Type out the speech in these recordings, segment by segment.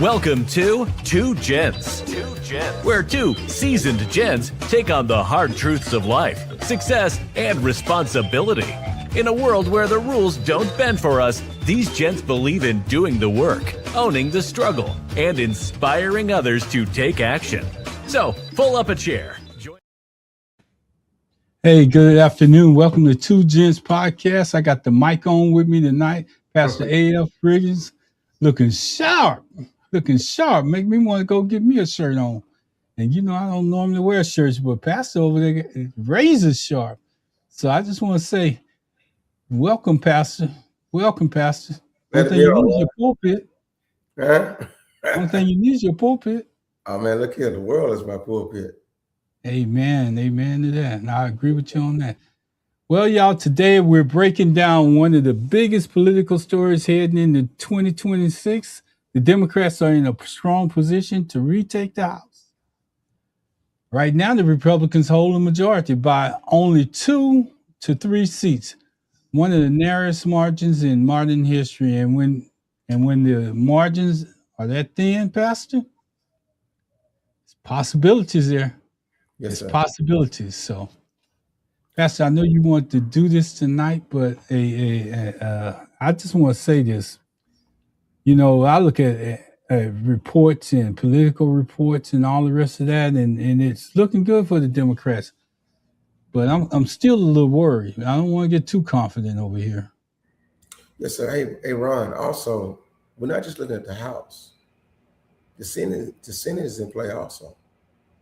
Welcome to Two Gents, where two seasoned gents take on the hard truths of life, success, and responsibility. In a world where the rules don't bend for us, these gents believe in doing the work, owning the struggle, and inspiring others to take action. So, pull up a chair. Hey, good afternoon. Welcome to Two Gents Podcast. I got the mic on with me tonight. Pastor A.F. Bridges, looking sharp. Make me want to go get me a shirt on. And you know, I don't normally wear shirts, but Pastor over there is razor sharp. So I just want to say, welcome, Pastor. One thing you need is your pulpit. One thing you need is your pulpit. Oh man, look here, the world is my pulpit. Amen to that. And I agree with you on that. Well, y'all, today we're breaking down one of the biggest political stories heading into 2026. The Democrats are in a strong position to retake the House. Right now, the Republicans hold a majority by only 2 to 3 seats, one of the narrowest margins in modern history. And when the margins are that thin, Pastor, there's possibilities there. Yes, sir. Possibilities. So, Pastor, I know you want to do this tonight, but I just want to say this. You know, I look at reports and political reports and all the rest of that, and it's looking good for the Democrats. But I'm still a little worried. I don't want to get too confident over here. Yes, sir. Hey, Ron. Also, we're not just looking at the House. The Senate is in play also.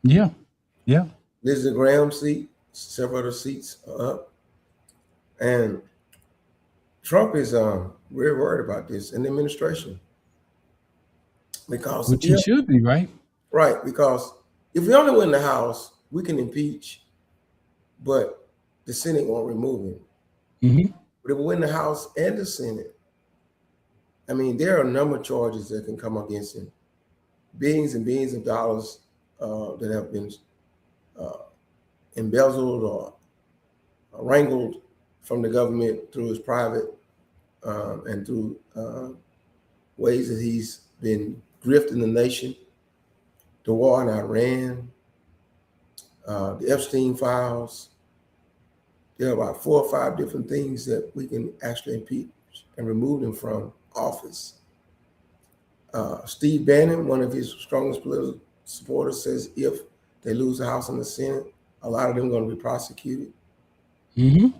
Yeah. There's the Graham seat. Several other seats are up, and Trump is very worried about this in the administration because Which he should be, right? Right, because if we only win the House, we can impeach, but the Senate won't remove him. Mm-hmm. But if we win the House and the Senate, I mean, there are a number of charges that can come against him, billions and billions of dollars that have been embezzled or wrangled from the government through his private and through ways that he's been grifting the nation, the war in Iran, the Epstein files. There are about 4 or 5 different things that we can actually impeach and remove them from office. Steve Bannon, one of his strongest political supporters, says if they lose the House and the Senate, a lot of them are going to be prosecuted. Mm-hmm.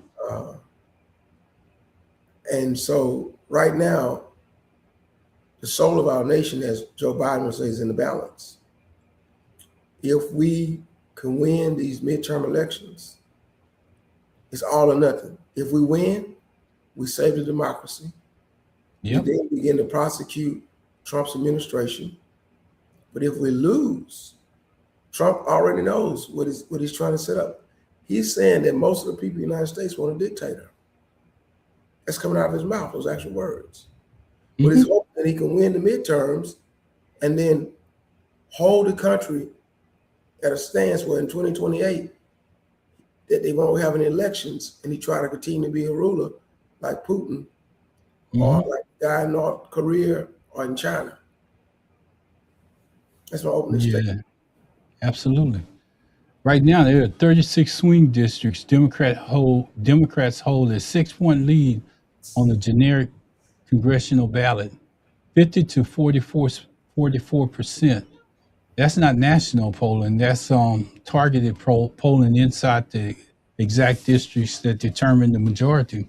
And so right now, the soul of our nation, as Joe Biden would say, is in the balance. If we can win these midterm elections, it's all or nothing. If we win, we save the democracy. Yep. We then begin to prosecute Trump's administration. But if we lose, Trump already knows what he's trying to set up. He's saying that most of the people in the United States want a dictator. That's coming out of his mouth, those actual words. Mm-hmm. But he's hoping that he can win the midterms and then hold the country at a stance where in 2028 that they won't have any elections and he try to continue to be a ruler like Putin or like the guy in North Korea or in China. That's my opening statement. Absolutely. Right now, there are 36 swing districts. Democrats hold a 6-point lead on the generic congressional ballot, 50 to 44%. That's not national polling. That's targeted polling inside the exact districts that determine the majority.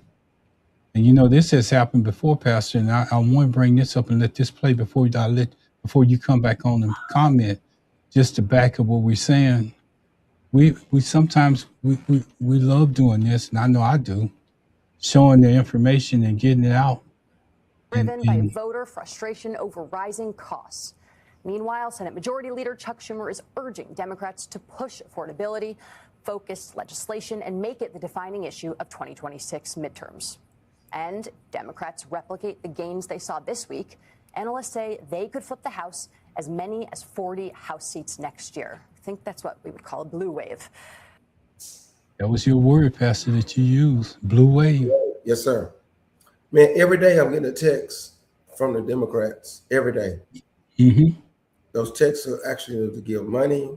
And you know, this has happened before, Pastor. And I want to bring this up and let this play before you come back on and comment. Just to back up what we're saying, we sometimes love doing this, and I know I do, showing the information and getting it out. Driven by voter frustration over rising costs. Meanwhile, Senate Majority Leader Chuck Schumer is urging Democrats to push affordability, focused legislation, and make it the defining issue of 2026 midterms. And Democrats replicate the gains they saw this week. Analysts say they could flip the House as many as 40 House seats next year. I think that's what we would call a blue wave. That was your word, Pastor, that you used, blue wave. Yes, sir. Man, every day I'm getting a text from the Democrats every day. Mm-hmm. Those texts are actually to give money.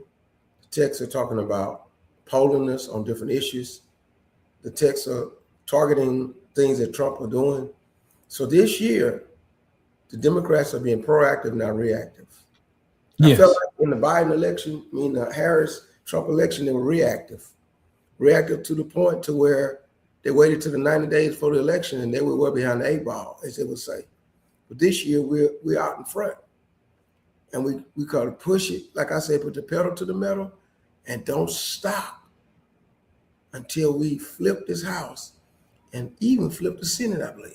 The texts are talking about polling us on different issues. The texts are targeting things that Trump are doing. So this year, the Democrats are being proactive, not reactive. I felt Yes. like in the Biden election, the Harris-Trump election, they were reactive. Reactive to the point to where they waited to the 90 days for the election and they were well behind the 8 ball, as they would say. But this year, we're out in front. And we got to push it, like I said, put the pedal to the metal and don't stop until we flip this House and even flip the Senate, I believe.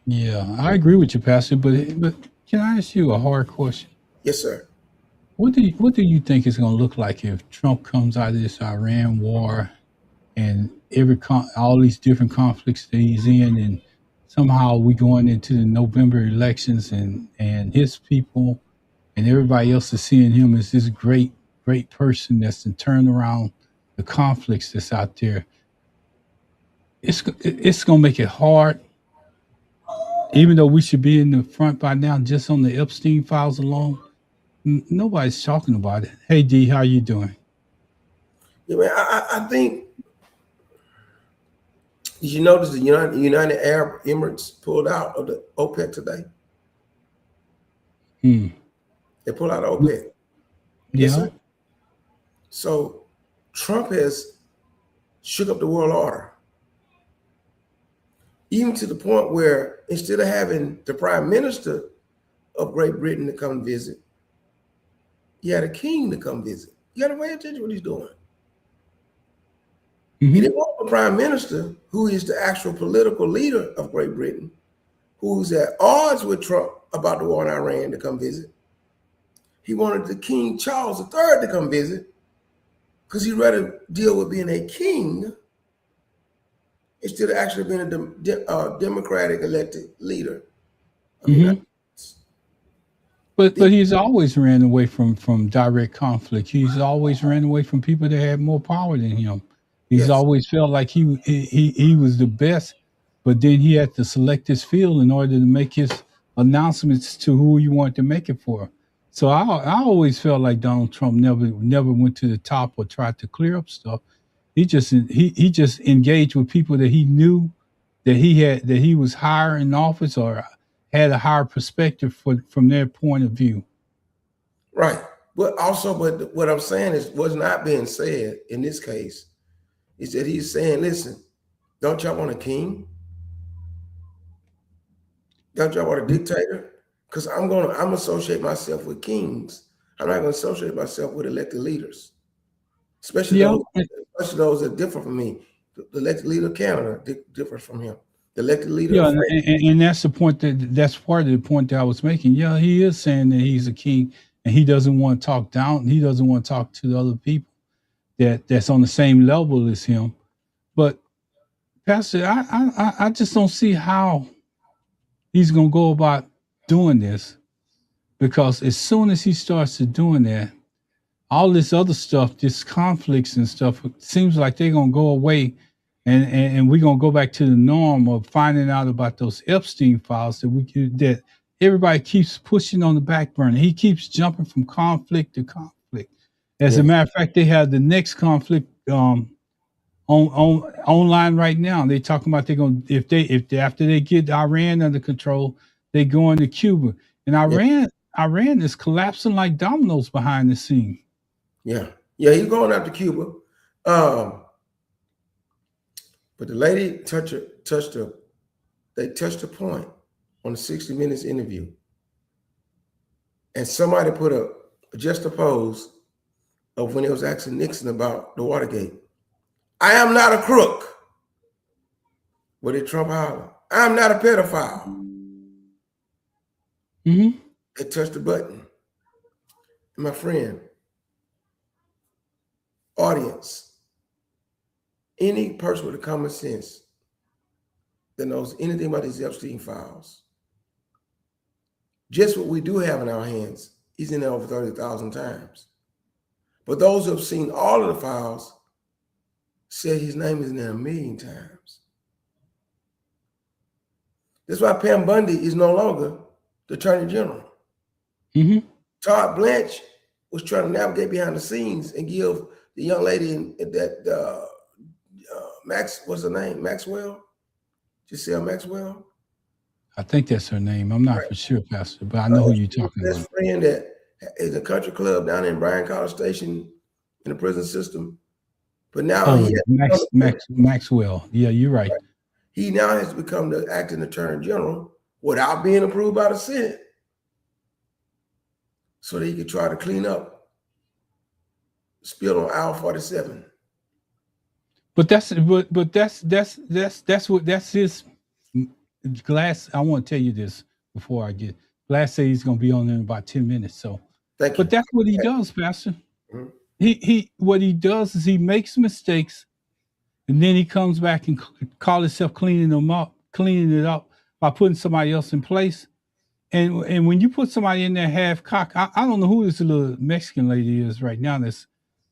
Yeah, I agree with you, Pastor. But can I ask you a hard question? Yes, sir. What do you think it's going to look like if Trump comes out of this Iran war and all these different conflicts that he's in, and somehow we going into the November elections, and his people and everybody else is seeing him as this great person that's to turn around the conflicts that's out there. It's going to make it hard, even though we should be in the front by now, just on the Epstein files alone. Nobody's talking about it. Hey, D, how you doing? Yeah, man, I think, did you notice the United Arab Emirates pulled out of the OPEC today? They pulled out of OPEC. Yeah. Yes, sir. So Trump has shook up the world order, even to the point where instead of having the prime minister of Great Britain to come visit, he had a king to come visit. You got to pay attention to what he's doing. He didn't want the prime minister, who is the actual political leader of Great Britain, who's at odds with Trump about the war in Iran, to come visit. He wanted the King Charles III to come visit because he'd rather deal with being a king instead of actually being a democratic elected leader of the United States. But he's always ran away from direct conflict. He's always ran away from people that had more power than him. He's always felt like he was the best, but then he had to select his field in order to make his announcements to who he wanted to make it for. So I always felt like Donald Trump never went to the top or tried to clear up stuff. He just engaged with people that he knew that he was higher in office or had a higher perspective from their point of view. Right. But what I'm saying is what's not being said in this case is that he's saying, listen, don't y'all want a king? Don't y'all want a dictator? Because I'm gonna associate myself with kings. I'm not gonna associate myself with elected leaders. Especially those that differ from me. The elected leader of Canada differs from him. The elected leader of France. And that's the point that's part of the point that I was making. Yeah, he is saying that he's a king and he doesn't want to talk down. He doesn't want to talk to the other people that's on the same level as him. But Pastor, I just don't see how he's going to go about doing this, because as soon as he starts to doing that, all this other stuff, this conflicts and stuff, seems like they're going to go away, and we're going to go back to the norm of finding out about those Epstein files that everybody keeps pushing on the back burner. He keeps jumping from conflict to conflict. As a matter of fact, they have the next conflict online right now. They talking about they're going if after they get Iran under control, they go into Cuba, and Iran is collapsing like dominoes behind the scene. Yeah, he's going after Cuba. But the lady touched a point on the 60 Minutes interview, and somebody put a pose of when it was asking Nixon about the Watergate. I am not a crook. What did Trump holler? I'm not a pedophile. They touched the button. And my friend, audience, any person with a common sense that knows anything about these Epstein files, just what we do have in our hands, he's in there over 30,000 times. But those who have seen all of the files said his name is in there 1,000,000 times. That's why Pam Bundy is no longer the Attorney General. Mm-hmm. Todd Blanche was trying to navigate behind the scenes and give the young lady that what's her name? Maxwell? Giselle Maxwell? I think that's her name. I'm not for sure, Pastor, but I know who you're talking about. Best friend that is a country club down in Bryan College Station in the prison system. But now Maxwell. Yeah, you're right. He now has become the acting Attorney General without being approved by the Senate, so that he could try to clean up spill on aisle 47. But that's his Glass. I want to tell you this before I get. Glass say he's going to be on in about 10 minutes. So, but that's what he does, Pastor. Mm-hmm. He what he does is he makes mistakes, and then he comes back and call himself cleaning it up by putting somebody else in place. And when you put somebody in there half cock, I don't know who this little Mexican lady is right now.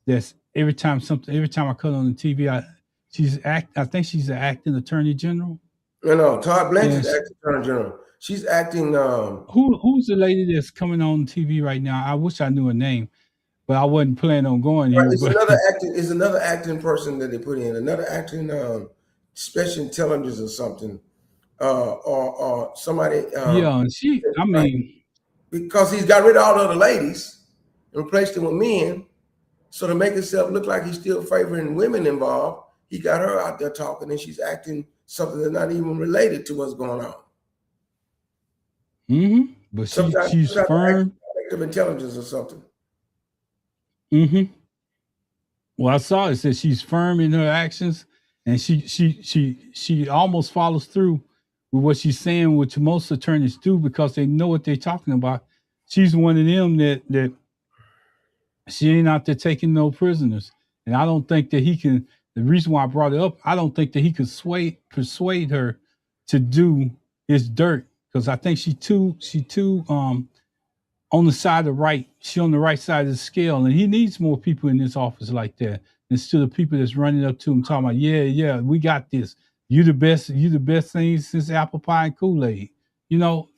That's every time I cut on the TV, I think she's an acting Attorney General. No, Todd Blanche is acting Attorney General. She's acting. Who's the lady that's coming on TV right now? I wish I knew her name, but I wasn't planning on going here. It's another acting person that they put in, another acting special intelligence or something, or somebody. Because he's got rid of all the other ladies and replaced them with men, so to make himself look like he's still favoring women involved, he got her out there talking, and she's acting something that's not even related to what's going on. Mm-hmm. But she's firm. Collective intelligence or something. Mm-hmm. Well, I saw it said she's firm in her actions, and she almost follows through with what she's saying, which most attorneys do because they know what they're talking about. She's one of them that she ain't out there taking no prisoners, and I don't think that he can. The reason why I brought it up, I don't think that he could persuade her to do his dirt, because I think she too on the side of right. She on the right side of the scale, and he needs more people in this office like that instead of people that's running up to him talking about, yeah, we got this. You the best thing since apple pie and Kool-Aid. You know,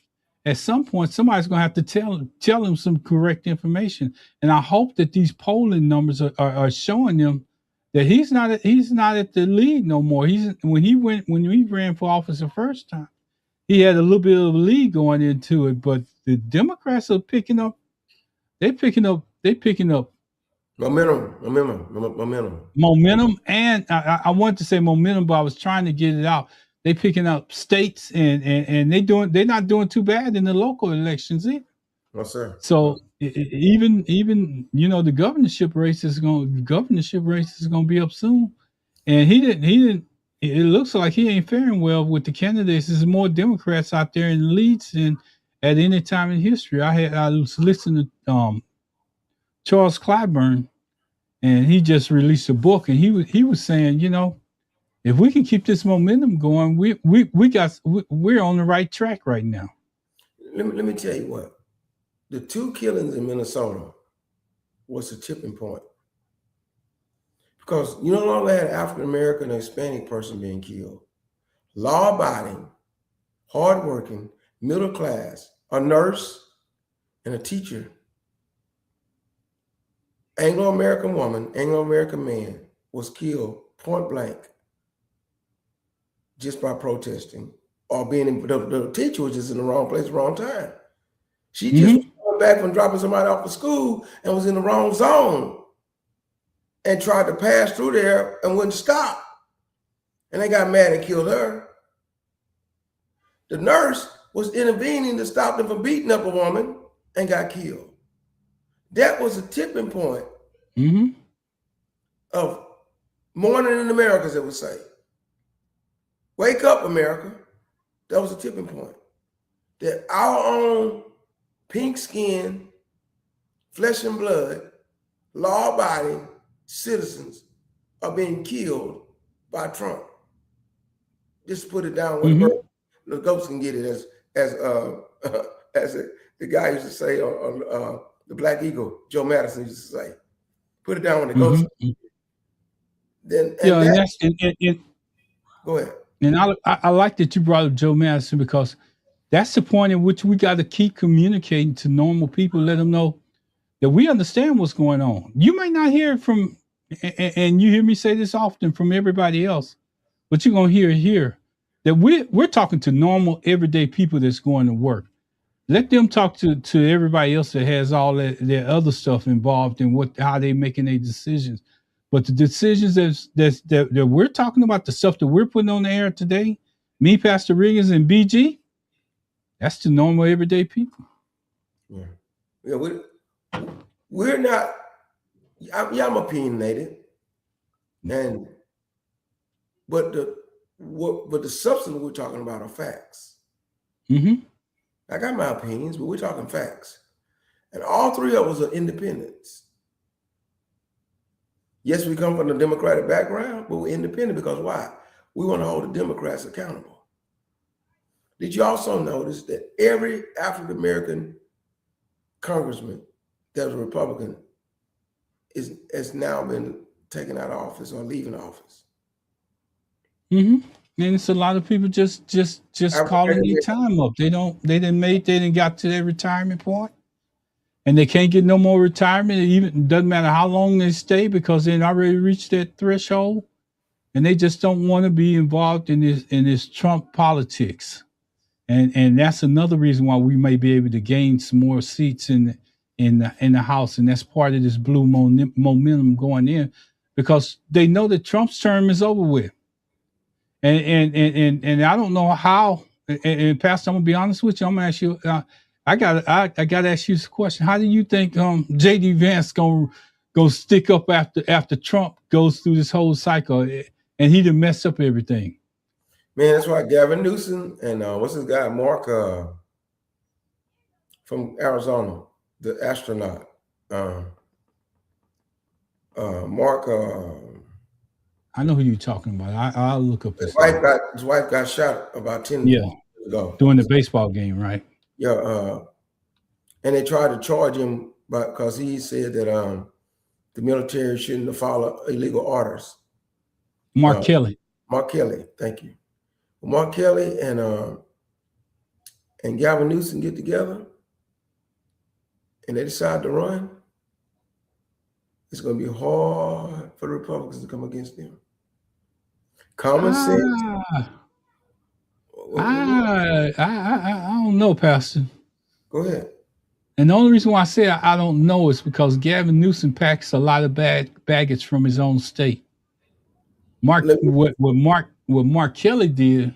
at some point somebody's gonna have to tell him some correct information, and I hope that these polling numbers are showing them that he's not at the lead no more. When he ran for office the first time, he had a little bit of a lead going into it, but the Democrats are picking up. They're picking up momentum. And I wanted to say momentum, but I was trying to get it out. They picking up states, and they're not doing too bad in the local elections either. No, sir. So even the governorship race is going to be up soon, and he didn't. It looks like he ain't faring well with the candidates. There's more Democrats out there in the leads than at any time in history. I was listening to Charles Clyburn, and he just released a book, and he was saying, if we can keep this momentum going, we're on the right track right now. Let me tell you what. The 2 killings in Minnesota was a tipping point, because you no longer had an African-American or Hispanic person being killed. Law-abiding, hardworking, middle class, a nurse and a teacher, Anglo-American woman, Anglo-American man was killed point blank just by protesting or being the teacher was just in the wrong place, wrong time. She just went back from dropping somebody off to school and was in the wrong zone and tried to pass through there and wouldn't stop. And they got mad and killed her. The nurse was intervening to stop them from beating up a woman and got killed. That was a tipping point of morning in America, as they would say. Wake up, America. That was a tipping point. That our own pink skin, flesh and blood, law-abiding citizens are being killed by Trump. Just put it down where the ghosts can get it, as the guy used to say on the Black Eagle, Joe Madison used to say. Put it down when the ghosts. Go ahead. And I like that you brought up Joe Madison, because that's the point in which we got to keep communicating to normal people, let them know that we understand what's going on. You may not hear it from, and you hear me say this often, from everybody else, but you're gonna hear it here, that we're talking to normal everyday people that's going to work. Let them talk to everybody else that has all their other stuff involved in how they making their decisions. But the decisions that we're talking about, the stuff that we're putting on the air today, me, Pastor Riggins, and BG, that's the normal everyday people. Yeah, we're not. I'm opinionated, but the substance we're talking about are facts. Mm-hmm. I got my opinions, but we're talking facts. And all three of us are independents. Yes, we come from a Democratic background, but we're independent because why? We want to hold the Democrats accountable. Did you also notice that every African-American congressman that was a Republican has now been taken out of office or leaving office? Mm-hmm. And it's a lot of people just calling their time up. They didn't got to their retirement point, and they can't get no more retirement. It doesn't matter how long they stay, because they already reached that threshold, and they just don't want to be involved in this Trump politics. And that's another reason why we may be able to gain some more seats in the House, and that's part of this blue momentum going in, because they know that Trump's term is over with. And I don't know how. And Pastor, I'm gonna be honest with you. I'm gonna ask you. I gotta ask you this question. How do you think J.D. Vance gonna stick up after Trump goes through this whole cycle, and he done mess up everything? Man, that's why Gavin Newsom and what's his guy, Mark from Arizona, the astronaut, Mark. I know who you're talking about. I'll look up his wife got shot about 10 years ago during the baseball game, right? Yeah, and they tried to charge him because he said that the military shouldn't have followed illegal orders. Mark Kelly. Mark Kelly, thank you. Mark Kelly and Gavin Newsom get together and they decide to run. It's going to be hard for the Republicans to come against them. Common sense. I don't know, Pastor. Go ahead. And the only reason why I say I don't know is because Gavin Newsom packs a lot of baggage from his own state. What Mark Kelly did,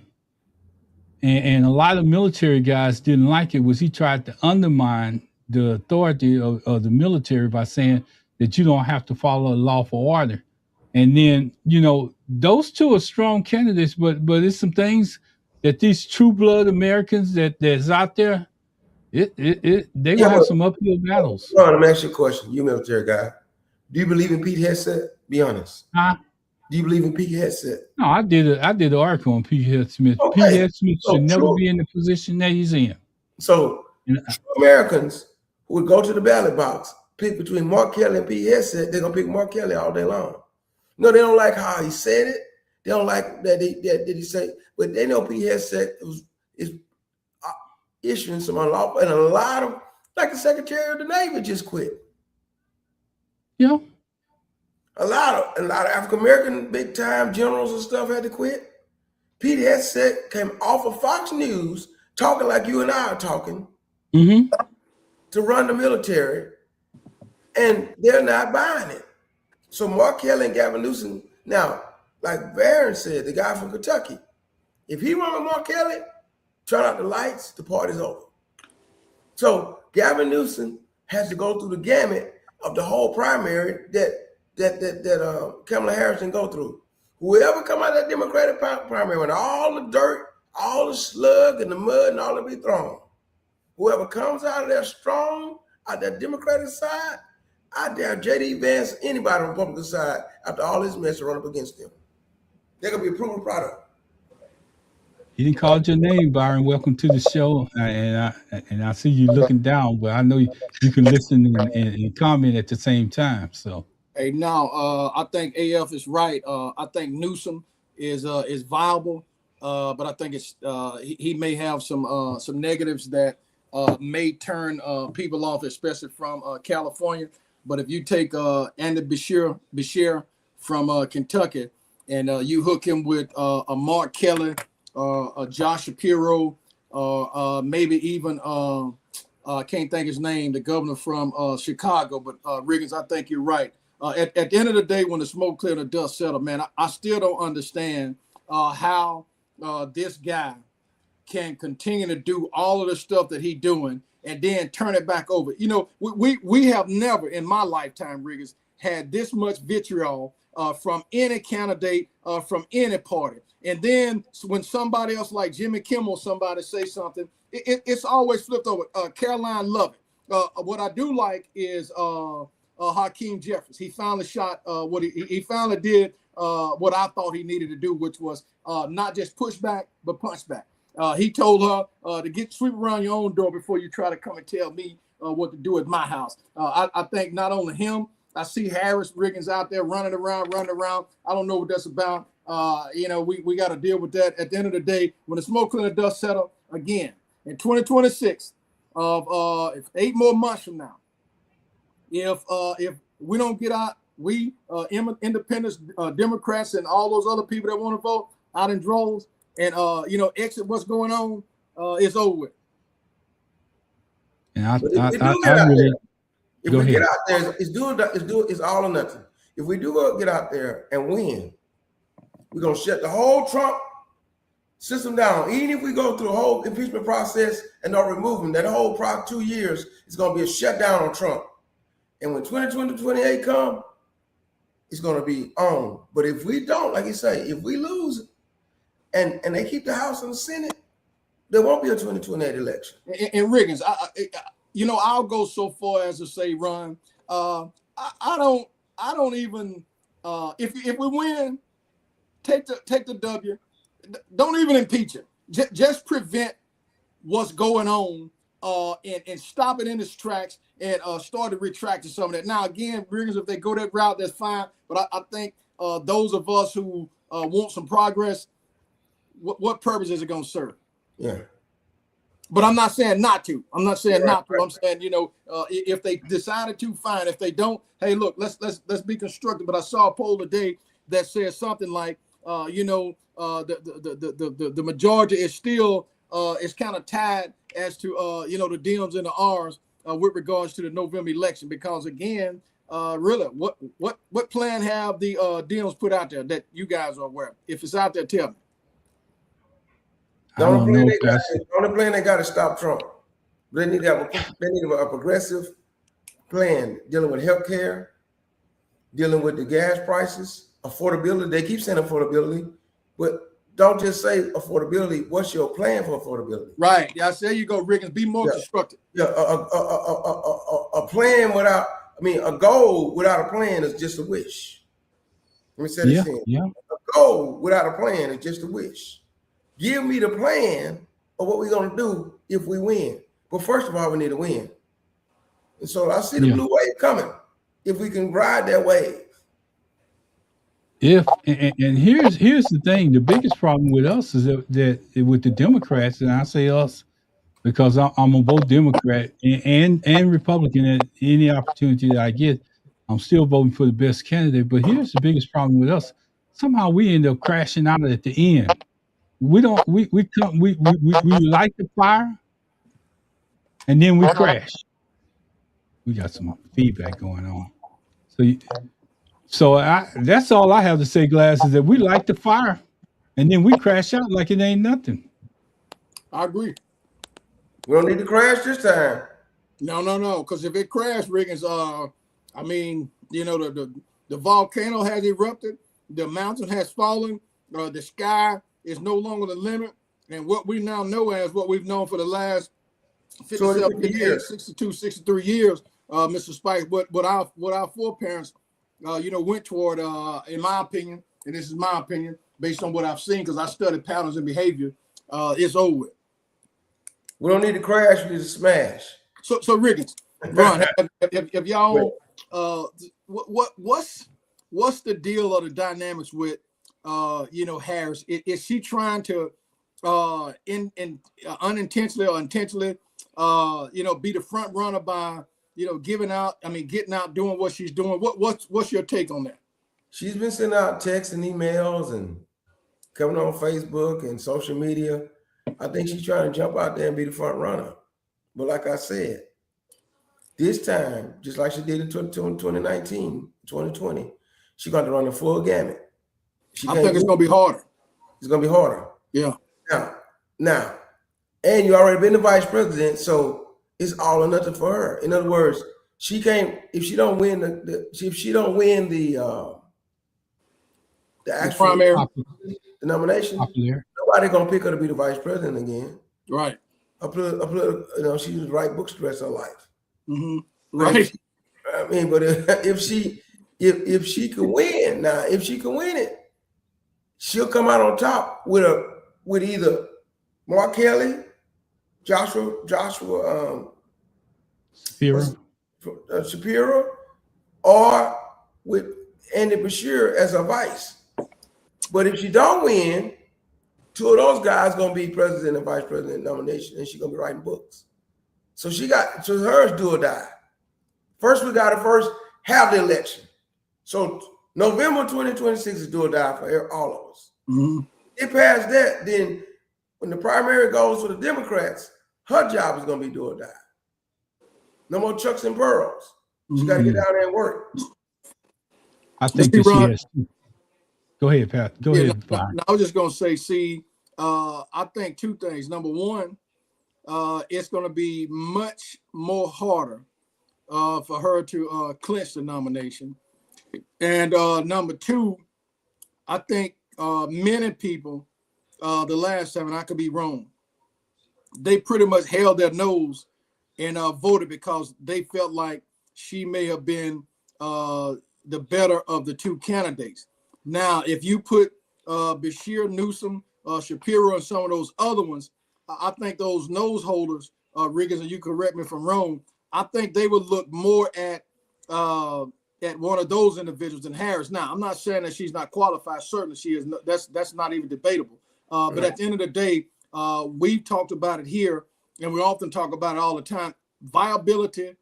and a lot of military guys didn't like it, was he tried to undermine the authority of the military by saying that you don't have to follow a lawful order. And then, those two are strong candidates, but it's some things that these true blood Americans that's out there, they will have some uphill battles. Let me ask you a question. You military guy. Do you believe in Pete Hegseth? Be honest. Huh? Do you believe in Pete Hegseth? No, I did an article on Pete Hegseth. Okay. Pete Hegseth should never be in the position that he's in. So Americans who would go to the ballot box, pick between Mark Kelly and Pete Hegseth, they're gonna pick Mark Kelly all day long. No, they don't like how he said it. They don't like that he said, but they know Pete Hegseth is issuing some unlawful, and a lot of, like the Secretary of the Navy just quit. Yeah. A lot of African American big time generals and stuff had to quit. Pete Hegseth came off of Fox News talking like you and I are talking to run the military, and they're not buying it. So Mark Kelly and Gavin Newsom, now, like Barron said, the guy from Kentucky, if he run with Mark Kelly, turn out the lights, the party's over. So Gavin Newsom has to go through the gamut of the whole primary that Kamala Harris didn't go through. Whoever come out of that Democratic primary, when all the dirt, all the slug and the mud and all that be thrown, whoever comes out of there strong, out that Democratic side, I dare J.D. Vance, anybody on the Republican side, after all this mess, to run up against them. They're going to be a proven product. He didn't call your name, Byron. Welcome to the show. And I see you looking down, but I know you can listen and comment at the same time. So, hey, now I think AF is right. I think Newsom is viable. but I think it's he may have some negatives that may turn people off, especially from California. But if you take Andy Beshear from Kentucky, and you hook him with a Mark Kelly, a Josh Shapiro, maybe even I can't think his name, the governor from Chicago. But Riggins, I think you're right. At the end of the day, when the smoke cleared and the dust settled, man, I still don't understand how this guy can continue to do all of the stuff that he's doing and then turn it back over. You know, we have never in my lifetime, Riggins, had this much vitriol from any candidate, from any party. And then when somebody else like Jimmy Kimmel, somebody say something, it's always flipped over. Caroline Lovett. What I do like is Hakeem Jeffries. He finally shot what he finally did what I thought he needed to do, which was not just push back, but punch back. He told her to sweep around your own door before you try to come and tell me what to do at my house. I think not only him, I see Harris Riggins out there running around. I don't know what that's about. You know, we got to deal with that. At the end of the day, when the smoke and the dust settle again in 2026, if 8 more months from now, if we don't get out, we independents, Democrats, and all those other people that want to vote out in droves, and you know, exit what's going on, it's over with. And If we get out there, it's all or nothing. If we do get out there and win, we're gonna shut the whole Trump system down. Even if we go through the whole impeachment process and don't remove him, that whole 2 years is gonna be a shutdown on Trump. And when 2028 come, it's gonna be on. But if we don't, like you say, if we lose and they keep the House and the Senate, there won't be a 2028 election. And Riggins, you know, I'll go so far as to say, Ron, I don't even if we win, take the W, don't even impeach it. Just prevent what's going on and stop it in its tracks and start to retract some of that. Now again, Riggins, if they go that route, that's fine. But I think those of us who want some progress, what purpose is it going to serve? Yeah. But I'm not saying not to. I'm not saying not to. I'm saying, you know, if they decided to, fine. If they don't, hey, look, let's be constructive. But I saw a poll today that says something like, you know, the majority is still is kind of tied as to you know, the Dems and the R's with regards to the November election. Because again, really, what plan have the Dems put out there that you guys are aware of? If it's out there, tell me. The only plan they got to stop Trump. They need to have a progressive plan dealing with healthcare, dealing with the gas prices, affordability. They keep saying affordability, but don't just say affordability. What's your plan for affordability? Right. Yeah, there you go, Riggins. Be more constructive. Yeah, a plan without, a goal without a plan is just a wish. Let me say this again. Yeah. A goal without a plan is just a wish. Give me the plan of what we're going to do if we win. But first of all, we need to win. And so I see the blue wave coming. If we can ride that wave. And here's the thing. The biggest problem with us is that with the Democrats, and I say us because I'm a both Democrat and Republican at any opportunity that I get, I'm still voting for the best candidate. But here's the biggest problem with us. Somehow we end up crashing out at the end. We light the fire and then we crash. We got some feedback going on. So that's all I have to say, Glass, is that we light the fire and then we crash out like it ain't nothing. I agree. We don't need to crash this time. No. Because if it crashed, Riggins, you know, the volcano has erupted, the mountain has fallen, the sky is no longer the limit, and what we now know as what we've known for the last 57 years, 62, 63 years, Mr. Spike, what our foreparents, you know, went toward, in my opinion, and this is my opinion, based on what I've seen, because I studied patterns and behavior, it's over with. We don't need to crash, we need to smash. So Riggins, Ron, have y'all, what's the deal or the dynamics with Harris? Is she trying to unintentionally or intentionally, be the front runner by, getting out, doing what she's doing? What's your take on that? She's been sending out texts and emails and coming on Facebook and social media. I think she's trying to jump out there and be the front runner. But like I said, this time, just like she did in 2019, 2020, she's going to run the full gamut. I think it's going to be harder. It's going to be harder. Yeah. Now, and you already been the vice president, so it's all or nothing for her. In other words, she can't, if she don't win the actual primary, the nomination, nobody gonna pick her to be the vice president again. Right. She was write books the rest of her life. Mm-hmm. Right. But if she can win, it, she'll come out on top with either Mark Kelly, Joshua Shapiro, or with Andy Beshear as a vice. But if she don't win, two of those guys gonna be president and vice president nomination, and she's gonna be writing books. So hers do or die. First, we gotta have the election. So November 2026 is do or die for all of us. Mm-hmm. If past that, then when the primary goes for the Democrats, her job is gonna be do or die. No more chucks and pearls. She got to get down there and work. I think that she has. Go ahead, Pat. Go ahead. I was just going to say, I think two things. Number one, it's going to be much more harder for her to clinch the nomination. And number two, I think many people, the last time, and I could be wrong, they pretty much held their nose and voted because they felt like she may have been the better of the two candidates. Now, if you put Beshear, Newsom, Shapiro, and some of those other ones, I think those nose holders, Riggins, and you correct me if I'm wrong, I think they would look more at one of those individuals than Harris. Now, I'm not saying that she's not qualified. Certainly she is. That's not even debatable. But at the end of the day, we've talked about it here, and we often talk about it all the time, viability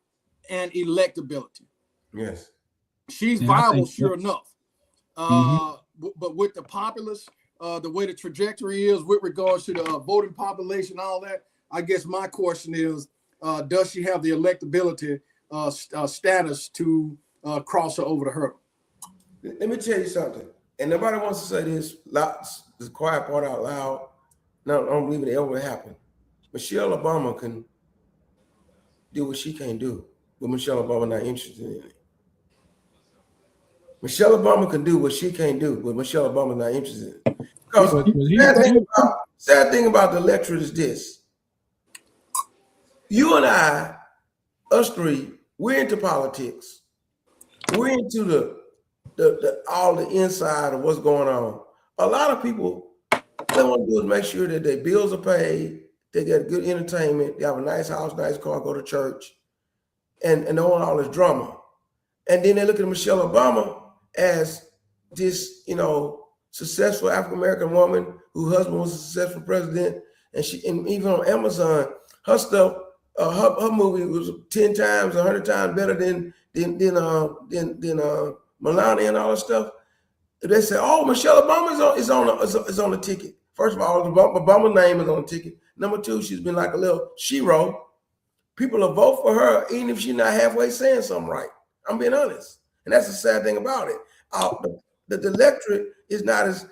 and electability. Yes. She's viable, sure enough. But with the populace, the way the trajectory is with regards to the voting population, all that, I guess my question is, does she have the electability status to cross her over the hurdle? Let me tell you something. And nobody wants to say this quiet part out loud. No, I don't believe it ever happened. Michelle Obama can do what she can't do, but Michelle Obama not interested in it. Michelle Obama can do what she can't do, but Michelle Obama not interested in it. Because sad thing about the electorate is this. You and I, us three, we're into politics. We're into the all the inside of what's going on. A lot of people, they want to do is make sure that their bills are paid, they get good entertainment, they have a nice house, nice car, go to church, and they want all this drama. And then they look at Michelle Obama as this, successful African-American woman whose husband was a successful president. And even on Amazon, her stuff, her movie was 10 times, 100 times better than Melania and all that stuff. They say, "Oh, Michelle Obama is on the ticket." First of all, Obama's name is on the ticket. Number two, she's been like a little shero. People will vote for her even if she's not halfway saying something right. I'm being honest, and that's the sad thing about it. The electorate is not as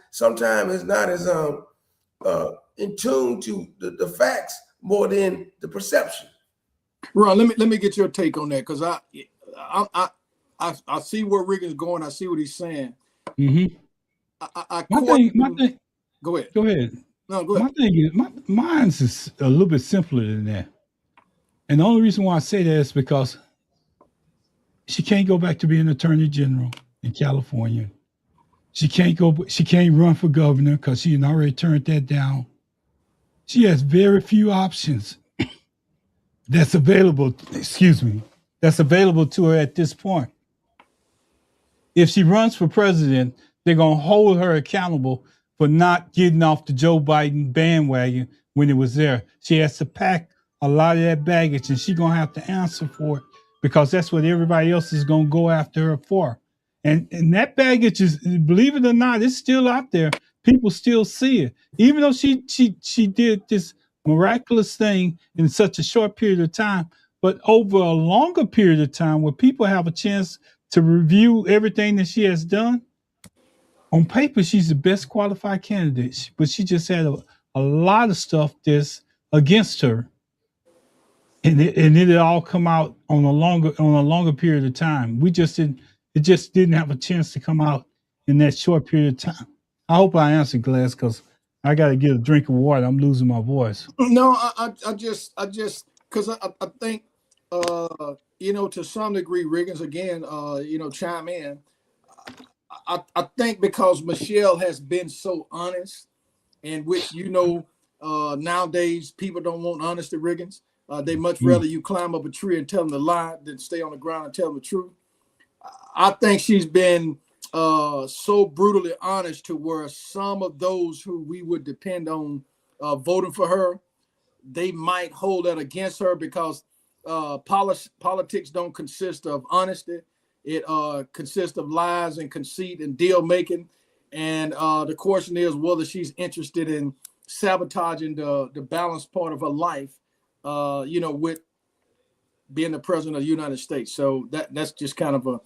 in tune to the facts more than the perception. Ron, let me get your take on that, because I see where Riggins is going. I see what he's saying. Mm-hmm. My thing. Go ahead. Go ahead. No, go ahead. My thing is, mine's is a little bit simpler than that. And the only reason why I say that is because she can't go back to being attorney general in California. She can't run for governor because she had already turned that down. She has very few options that's available to her at this point. If she runs for president, they're going to hold her accountable for not getting off the Joe Biden bandwagon when it was there. She has to pack a lot of that baggage, and she's going to have to answer for it because that's what everybody else is going to go after her for. And that baggage is, believe it or not, it's still out there. People still see it. Even though she did this miraculous thing in such a short period of time, but over a longer period of time where people have a chance to review everything that she has done, on paper, she's the best qualified candidate, but she just had a lot of stuff that's against her. And it all come out on a longer period of time. It just didn't have a chance to come out in that short period of time. I hope I answered, Glass, because I got to get a drink of water. I'm losing my voice. No, I just because I think to some degree, Riggins again, chime in. I think because Michelle has been so honest, and which nowadays people don't want honesty, Riggins. They much rather you climb up a tree and tell them the lie than stay on the ground and tell them the truth. I think she's been so brutally honest to where some of those who we would depend on voting for her, they might hold that against her because politics don't consist of honesty. It consists of lies and conceit and deal making. And the question is whether she's interested in sabotaging the balanced part of her life, with being the president of the United States. So that's just kind of a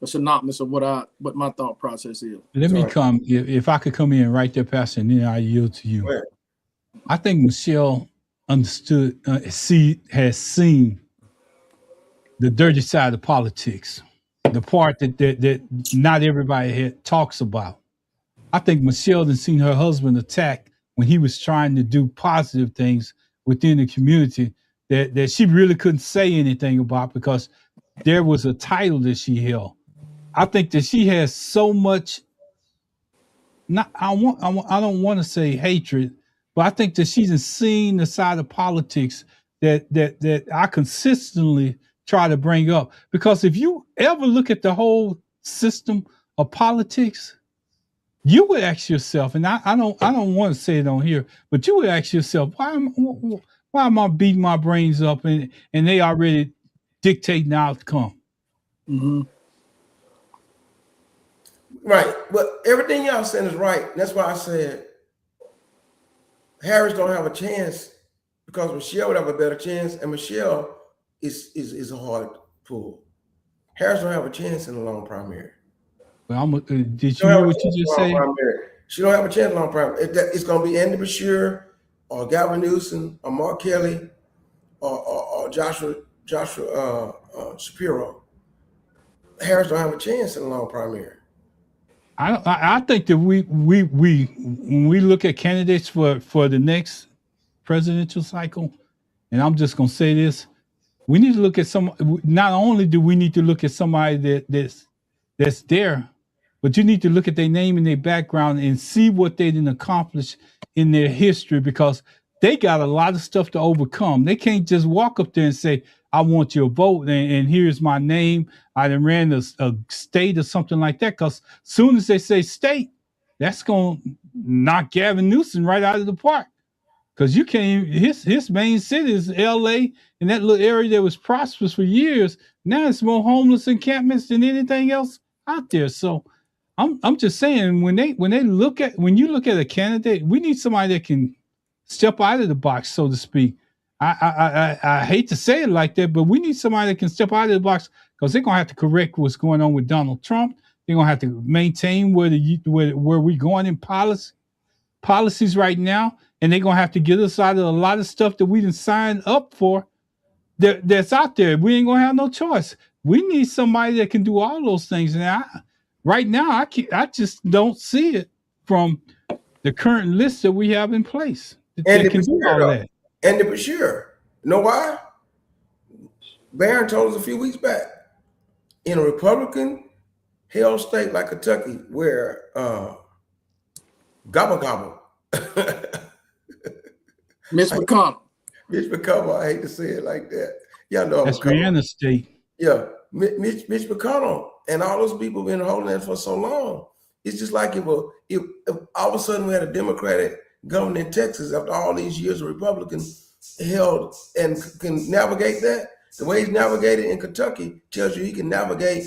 synopsis of what my thought process is. Let me come, if I could come in right there, Pastor, and then I yield to you. Right. I think Michelle understood, has seen the dirty side of politics, the part that not everybody talks about. I think Michelle has seen her husband attacked when he was trying to do positive things within the community that she really couldn't say anything about because there was a title that she held. I think that she has so much. I don't want to say hatred, but I think that she's seen the side of politics that I consistently try to bring up. Because if you ever look at the whole system of politics, you would ask yourself, and I don't want to say it on here, but you would ask yourself, why am I beating my brains up and they already dictating the outcome? Mm-hmm. Right, but everything y'all saying is right. That's why I said Harris don't have a chance because Michelle would have a better chance, and Michelle is a hard pull. Harris don't have a chance in the long primary. Well, did you hear what you just said? She don't have a chance in the long primary. It's going to be Andy Beshear or Gavin Newsom or Mark Kelly or Joshua Shapiro. Harris don't have a chance in the long primary. I think that we when we look at candidates for the next presidential cycle, and I'm just gonna say this, we need to look at not only do we need to look at somebody that's there, but you need to look at their name and their background and see what they didn't accomplish in their history because they got a lot of stuff to overcome. They can't just walk up there and say, I want your vote and here's my name. I done ran a state or something like that. Because soon as they say state, that's going to knock Gavin Newsom right out of the park. Because you can't, his main city is LA, and that little area that was prosperous for years. Now it's more homeless encampments than anything else out there. So I'm just saying when you look at a candidate, we need somebody that can step out of the box, so to speak. I hate to say it like that, but we need somebody that can step out of the box because they're gonna have to correct what's going on with Donald Trump. They're gonna have to maintain where we're going in policies right now, and they're gonna have to get us out of a lot of stuff that we didn't sign up for that's out there. We ain't gonna have no choice. We need somebody that can do all those things. And right now, I just don't see it from the current list that we have in place. And can do all that. And the Beshear. You know why? Barron told us a few weeks back, in a Republican-held state like Kentucky, where gobble. Mitch McConnell. I hate to say it like that. Y'all know that's Rihanna State. Yeah, Mitch McConnell and all those people have been holding that for so long. It's just like if all of a sudden we had a Democratic governor in Texas after all these years of Republicans held and can navigate that. The way he's navigated in Kentucky tells you he can navigate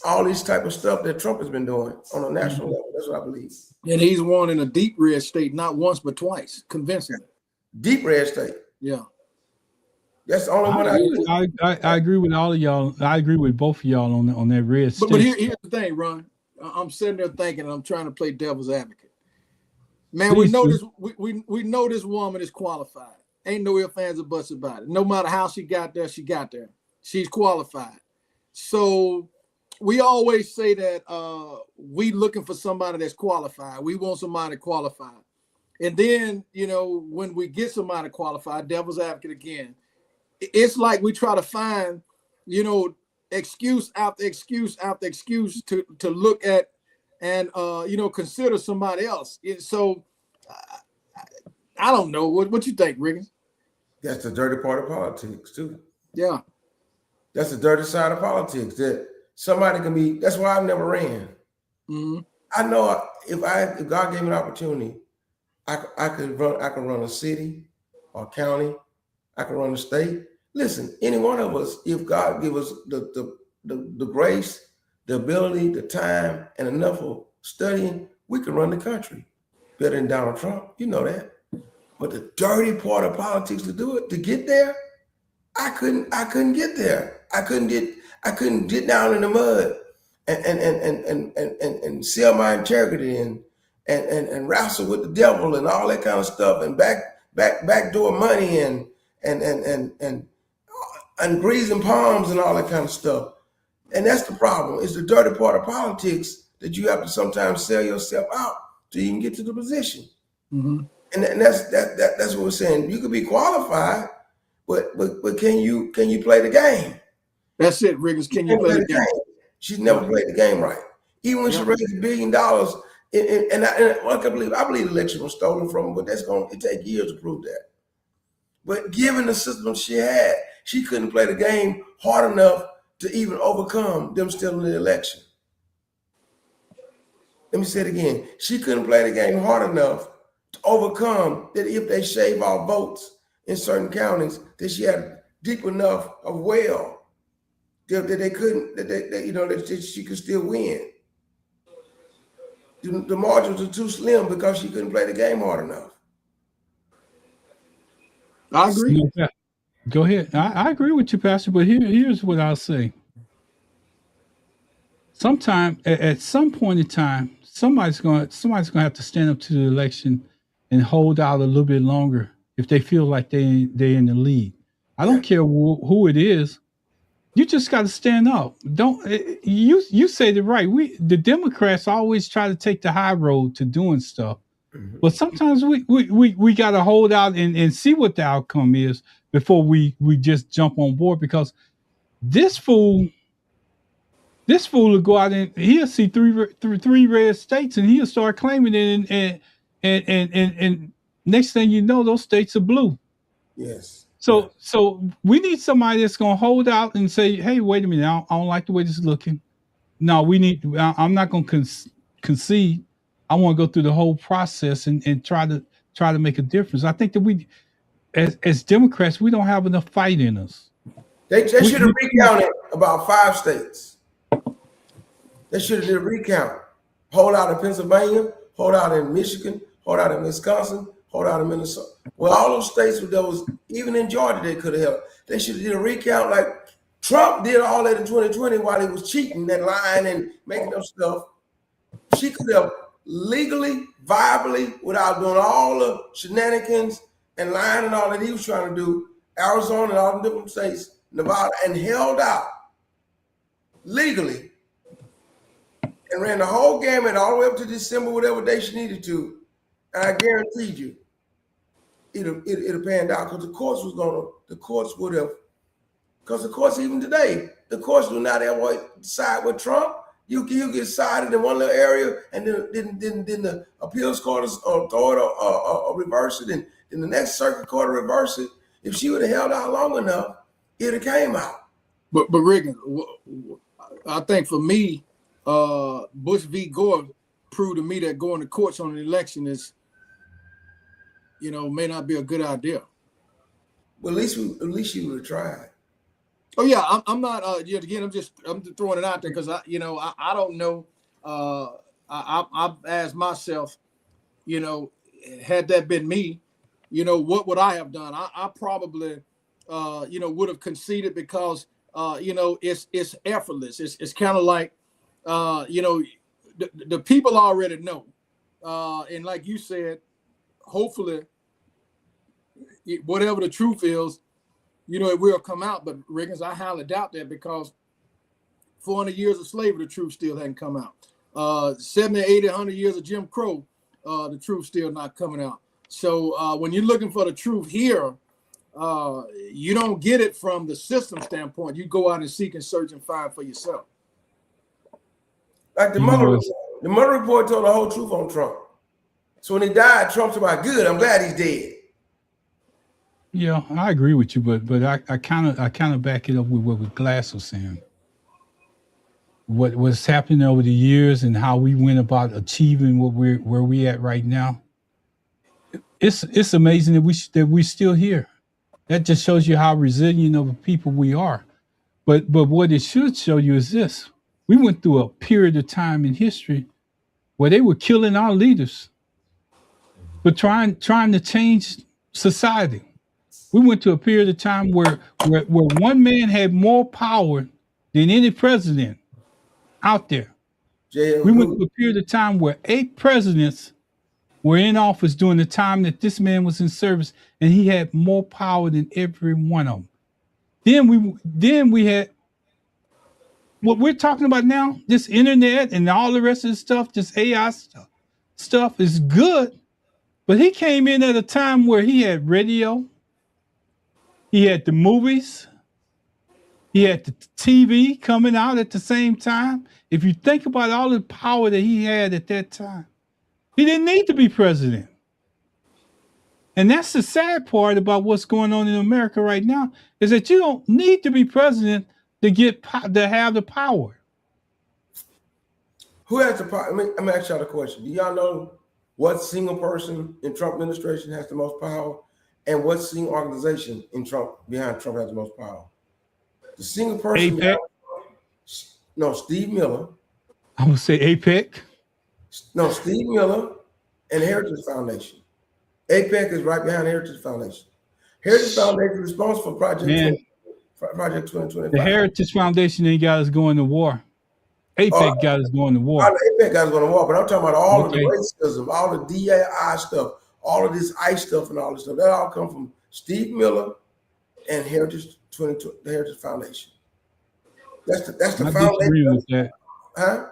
all this type of stuff that Trump has been doing on a national level. That's what I believe. And he's won in a deep red state, not once but twice, convincingly. Deep red state. Yeah. That's the only one I agree with all of y'all. I agree with both of y'all on that red state. But here's the thing, Ron. I'm sitting there thinking, and I'm trying to play devil's advocate. Man, we know this woman is qualified. Ain't no ifs, ands, or buts about it. No matter how she got there, she got there. She's qualified. So we always say that we looking for somebody that's qualified. We want somebody qualified. And then, when we get somebody qualified, devil's advocate again, it's like we try to find, excuse after excuse after excuse to look at and, consider somebody else. So I don't know. What you think, Riggins? That's the dirty part of politics, too. Yeah. That's the dirty side of politics, that somebody can be. That's why I've never ran. Mm-hmm. I know if God gave me an opportunity, I could run a city or county. I could run a state. Listen, any one of us, if God give us the grace, the ability, the time, and enough of studying, we can run the country better than Donald Trump. You know that. But the dirty part of politics to get there, I couldn't get there. I couldn't get down in the mud and sell my integrity and wrestle with the devil and all that kind of stuff and backdoor money and greasing palms and all that kind of stuff. And that's the problem. It's the dirty part of politics that you have to sometimes sell yourself out to even get to the position. Mm-hmm. And that's what we're saying. You could be qualified, but can you play the game? That's it, Riggins. Can you play the game? She's never played the game right. Even when she raised $1 billion, I believe the election was stolen from her, but that's going to take years to prove that. But given the system she had, she couldn't play the game hard enough to even overcome them stealing the election. Let me say it again. She couldn't play the game hard enough to overcome that if they shave off votes in certain counties, that she had deep enough of well that they couldn't, that she could still win. The margins are too slim because she couldn't play the game hard enough. I agree. Go ahead. I agree with you, Pastor, but here's what I'll say. Sometime at some point in time, somebody's going to have to stand up to the election and hold out a little bit longer if they feel like they're in the lead. I don't care who it is. You just got to stand up. You said it right. The Democrats always try to take the high road to doing stuff, but sometimes we got to hold out and see what the outcome is before we just jump on board, because this fool will go out and he'll see three red states and he'll start claiming it, and next thing you know, those states are blue. Yes. So we need somebody that's going to hold out and say, hey, wait a minute, I don't like the way this is looking. No, I'm not going to concede. I want to go through the whole process and try to make a difference. I think that we, as Democrats, we don't have enough fight in us. They should have recounted about 5 states. They should have did a recount. Hold out in Pennsylvania, hold out in Michigan, hold out in Wisconsin, hold out in Minnesota. Well, all those states that was, even in Georgia, they could have held. They should have did a recount like Trump did all that in 2020 while he was cheating and lying and making up stuff. She could have legally, viably, without doing all the shenanigans and lying and all that he was trying to do, Arizona and all the different states, Nevada, and held out legally and ran the whole gamut all the way up to December, whatever day she needed to. And I guaranteed you, it'll pan out, because the courts would have, because the courts even today, the courts do not ever side with Trump. You get sided in one little area, and then the appeals court or throw it or reverse it, and then the next circuit court will reverse it. If she would have held out long enough, it have came out. But Riggins, I think for me, Bush v. Gore prove to me that going to courts on an election is, may not be a good idea. Well, at least you would have tried. Oh yeah, I'm not. Again, I'm just throwing it out there because I don't know. I've asked myself, had that been me, what would I have done? I probably, would have conceded because, it's effortless. It's kind of like, the people already know, and like you said, hopefully, whatever the truth is, it will come out. But Riggins, I highly doubt that because 400 years of slavery, the truth still hadn't come out. 70, 80, 100 years of Jim Crow, the truth still not coming out. So when you're looking for the truth here, you don't get it from the system standpoint. You go out and seek and search and find for yourself. Like the Mueller report told the whole truth on Trump. So when he died, Trump's about good. I'm glad he's dead. Yeah, I agree with you, but I kind of back it up with what Glass was saying. What's happening over the years and how we went about achieving where we at right now. It's amazing that we're still here. That just shows you how resilient of a people we are. But what it should show you is this: we went through a period of time in history where they were killing our leaders, but trying to change society. We went to a period of time where one man had more power than any president out there. We went to a period of time where 8 presidents were in office during the time that this man was in service, and he had more power than every one of them. Then we had what we're talking about now, this internet and all the rest of the stuff, this AI stuff is good, but he came in at a time where he had radio, he had the movies, he had the TV coming out at the same time. If you think about all the power that he had at that time, he didn't need to be president. And that's the sad part about what's going on in America right now, is that you don't need to be president to have the power. Who has the power? Let me ask y'all the question. Do y'all know what single person in Trump administration has the most power, and what single organization behind Trump has the most power? The single person APEC? No, Steve Miller. I would say APEC. No, Steve Miller and Heritage Foundation. APEC is right behind Heritage Foundation. Heritage Foundation is responsible for Project 2025. The Heritage Foundation ain't got us going to war. APEC got us going to war. APEC got us going to war, but I'm talking about all of the racism, all the DAI stuff, all of this ICE stuff and all this stuff. That all come from Steve Miller and the Heritage Foundation. That's the foundation. With that. Huh?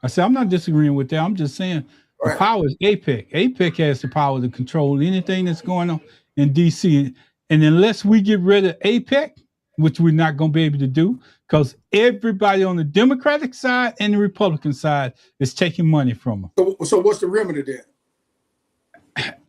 I said, I'm not disagreeing with that. I'm just saying the power is APEC. APEC has the power to control anything that's going on in D.C. And unless we get rid of APEC, which we're not going to be able to do, because everybody on the Democratic side and the Republican side is taking money from them. So what's the remedy there?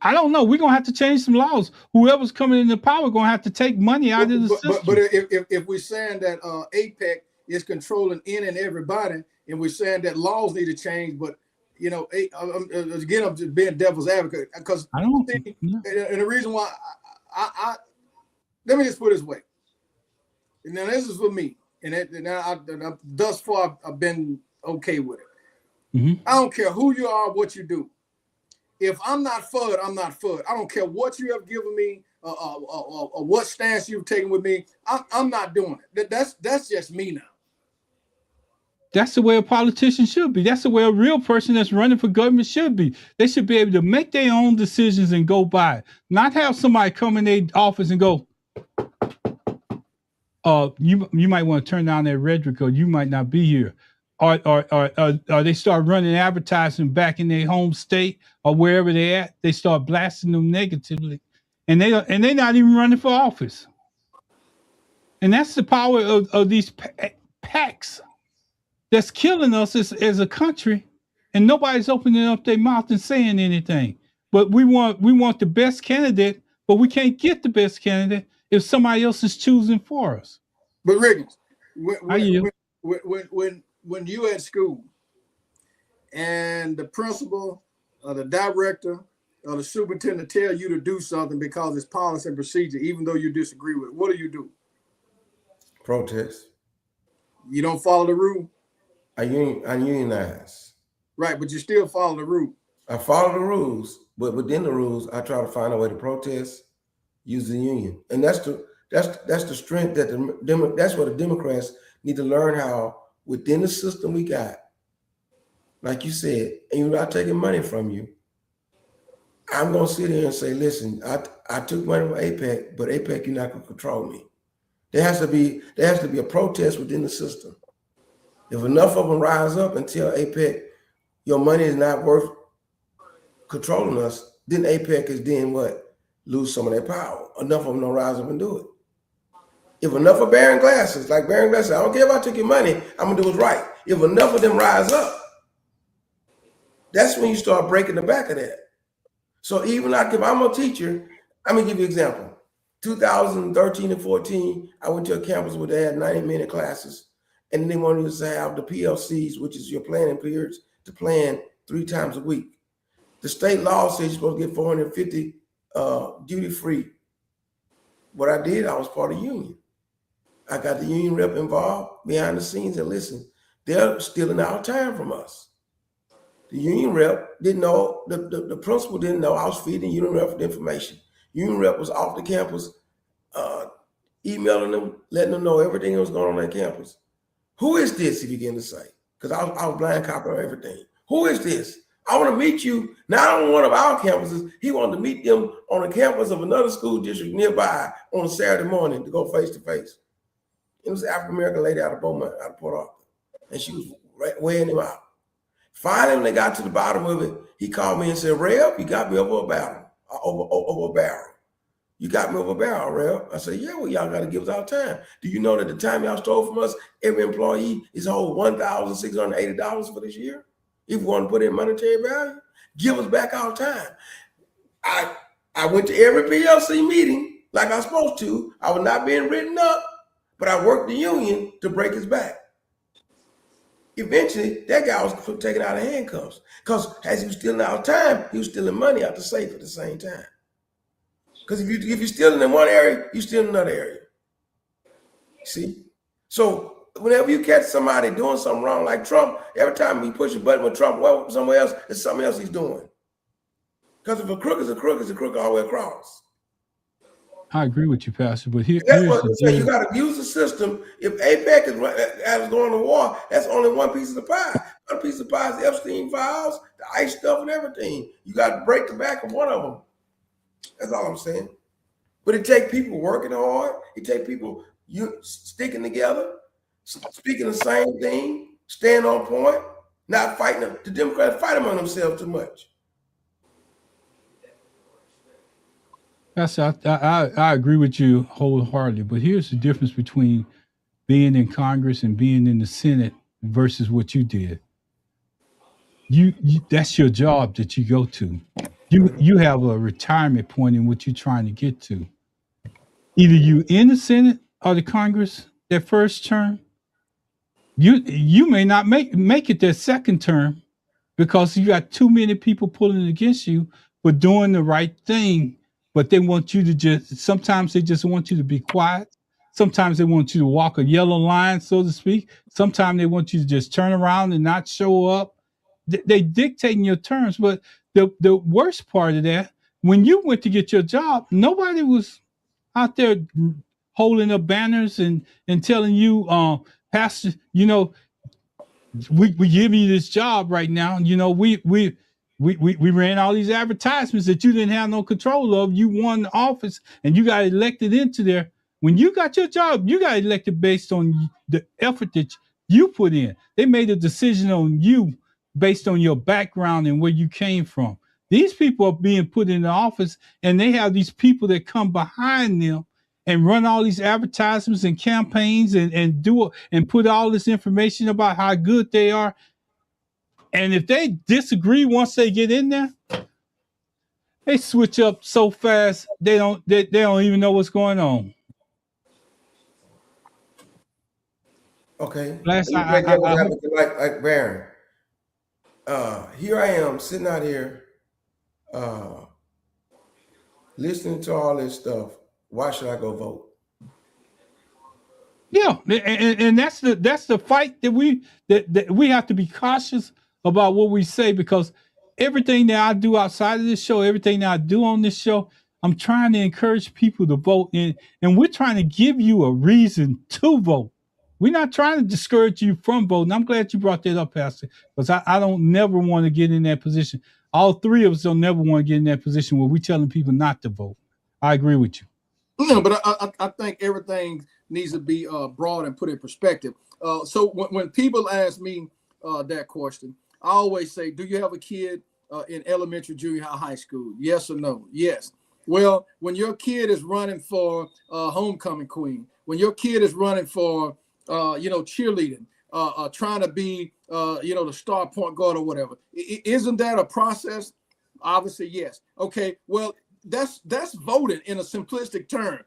I don't know. We're going to have to change some laws. Whoever's coming into power going to have to take money out of the system. But if we're saying that APEC is controlling any and everybody, and we're saying that laws need to change, but again, I'm just being devil's advocate because and the reason why I let me just put it this way. And now this is for me, and thus far I've been okay with it. Mm-hmm. I don't care who you are, what you do. If I'm not for it, I'm not for it. I don't care what you have given me or what stance you've taken with me. I'm not doing it. That's just me now. That's the way a politician should be. That's the way a real person that's running for government should be. They should be able to make their own decisions and go by it. Not have somebody come in their office and go, you might want to turn down that rhetoric, or you might not be here. Or they start running advertising back in their home state or wherever they're at. They start blasting them negatively. And they're not even running for office. And that's the power of these PACs that's killing us as a country, and nobody's opening up their mouth and saying anything. But we want the best candidate, but we can't get the best candidate if somebody else is choosing for us. But Riggins, when you at school, and the principal or the director or the superintendent tell you to do something because it's policy and procedure, even though you disagree with it, what do? Protest. You don't follow the rule? I unionize. Right, but you still follow the rule. I follow the rules, but within the rules, I try to find a way to protest, use the union, and that's the strength that that's what the Democrats need to learn how within the system we got. Like you said, and you're not taking money from you. I'm gonna sit here and say, listen, I took money from APEC, but APEC, you're not gonna control me. There has to be a protest within the system. If enough of them rise up and tell APEC, your money is not worth controlling us, then APEC is then what? Lose some of their power. Enough of them don't rise up and do it. If enough of Baron Glasses, like Baron Glasses, I don't care if I took your money, I'm gonna do what's right. If enough of them rise up, that's when you start breaking the back of that. So even like if I'm a teacher, I'm gonna give you an example. 2013 and 14, I went to a campus where they had 90-minute classes, and they wanted us to have the PLCs, which is your planning periods, to plan 3 times a week. The state law says you're supposed to get 450 duty free. What I did, I was part of the union. I got the union rep involved behind the scenes and listen, they're stealing our time from us. The union rep didn't know, the principal didn't know I was feeding union rep with information. Union rep was off the campus, emailing them, letting them know everything that was going on at campus. Who is this, he began to say, because I was blind copy on everything. Who is this? I want to meet you, not on one of our campuses. He wanted to meet them on the campus of another school district nearby on a Saturday morning to go face to face. It was an African-American lady out of Beaumont, out of Port Arthur, and she was weighing him out. Finally, when they got to the bottom of it, he called me and said, Rev, you got me over a barrel, over a barrel. You got me over a barrel, Rev. I said, yeah, well, y'all got to give us our time. Do you know that the time y'all stole from us, every employee is owed $1,680 for this year? If we want to put in monetary value, give us back our time. I went to every PLC meeting like I was supposed to. I was not being written up, but I worked the union to break his back. Eventually, that guy was taken out of handcuffs because as he was stealing our time, he was stealing money out the safe at the same time. Because if you're stealing in one area, you steal in another area. See? So whenever you catch somebody doing something wrong, like Trump, every time we push a button with Trump, well, somewhere else, it's something else he's doing. Because if a crook is a crook, it's a crook all the way across. I agree with you, Pastor. But here's what I'm saying. You got to use the system. If APEC is going to war, that's only one piece of the pie. One piece of the pie is the Epstein files, the ICE stuff, and everything. You got to break the back of one of them. That's all I'm saying. But it takes people working hard. It takes people sticking together, speaking the same thing, staying on point, not fighting them. The Democrats fight among themselves too much. I agree with you wholeheartedly, but here's the difference between being in Congress and being in the Senate versus what you did. You that's your job that you go to. You have a retirement point in what you're trying to get to. Either you in the Senate or the Congress that first term, you may not make it that second term because you got too many people pulling against you for doing the right thing. But they want you to sometimes they just want you to be quiet. Sometimes they want you to walk a yellow line, so to speak. Sometimes they want you to just turn around and not show up. They dictating your terms. But the worst part of that, when you went to get your job, nobody was out there holding up banners and telling you, Pastor, we giving you this job right now. We ran all these advertisements that you didn't have no control of. You won the office and you got elected into there. When you got your job, you got elected based on the effort that you put in. They made a decision on you based on your background and where you came from. These people are being put in the office and they have these people that come behind them and run all these advertisements and campaigns and put all this information about how good they are. And if they disagree once they get in there, they switch up so fast they don't even know what's going on. Okay. Last like Baron. here I am sitting out here listening to all this stuff. Why should I go vote? Yeah, and that's the fight that we have to be cautious about what we say, because everything that I do outside of this show, everything that I do on this show, I'm trying to encourage people to vote, and we're trying to give you a reason to vote. We're not trying to discourage you from voting. I'm glad you brought that up, Pastor, because I don't never want to get in that position. All three of us don't never want to get in that position where we're telling people not to vote. I agree with you. No, but I think everything needs to be broad and put in perspective. So when people ask me that question, I always say, do you have a kid in elementary, junior high, high school? Yes or no? Yes. Well, when your kid is running for homecoming queen, when your kid is running for, cheerleading, trying to be, the star point guard or whatever, isn't that a process? Obviously, yes. Okay, well, that's voting in a simplistic term.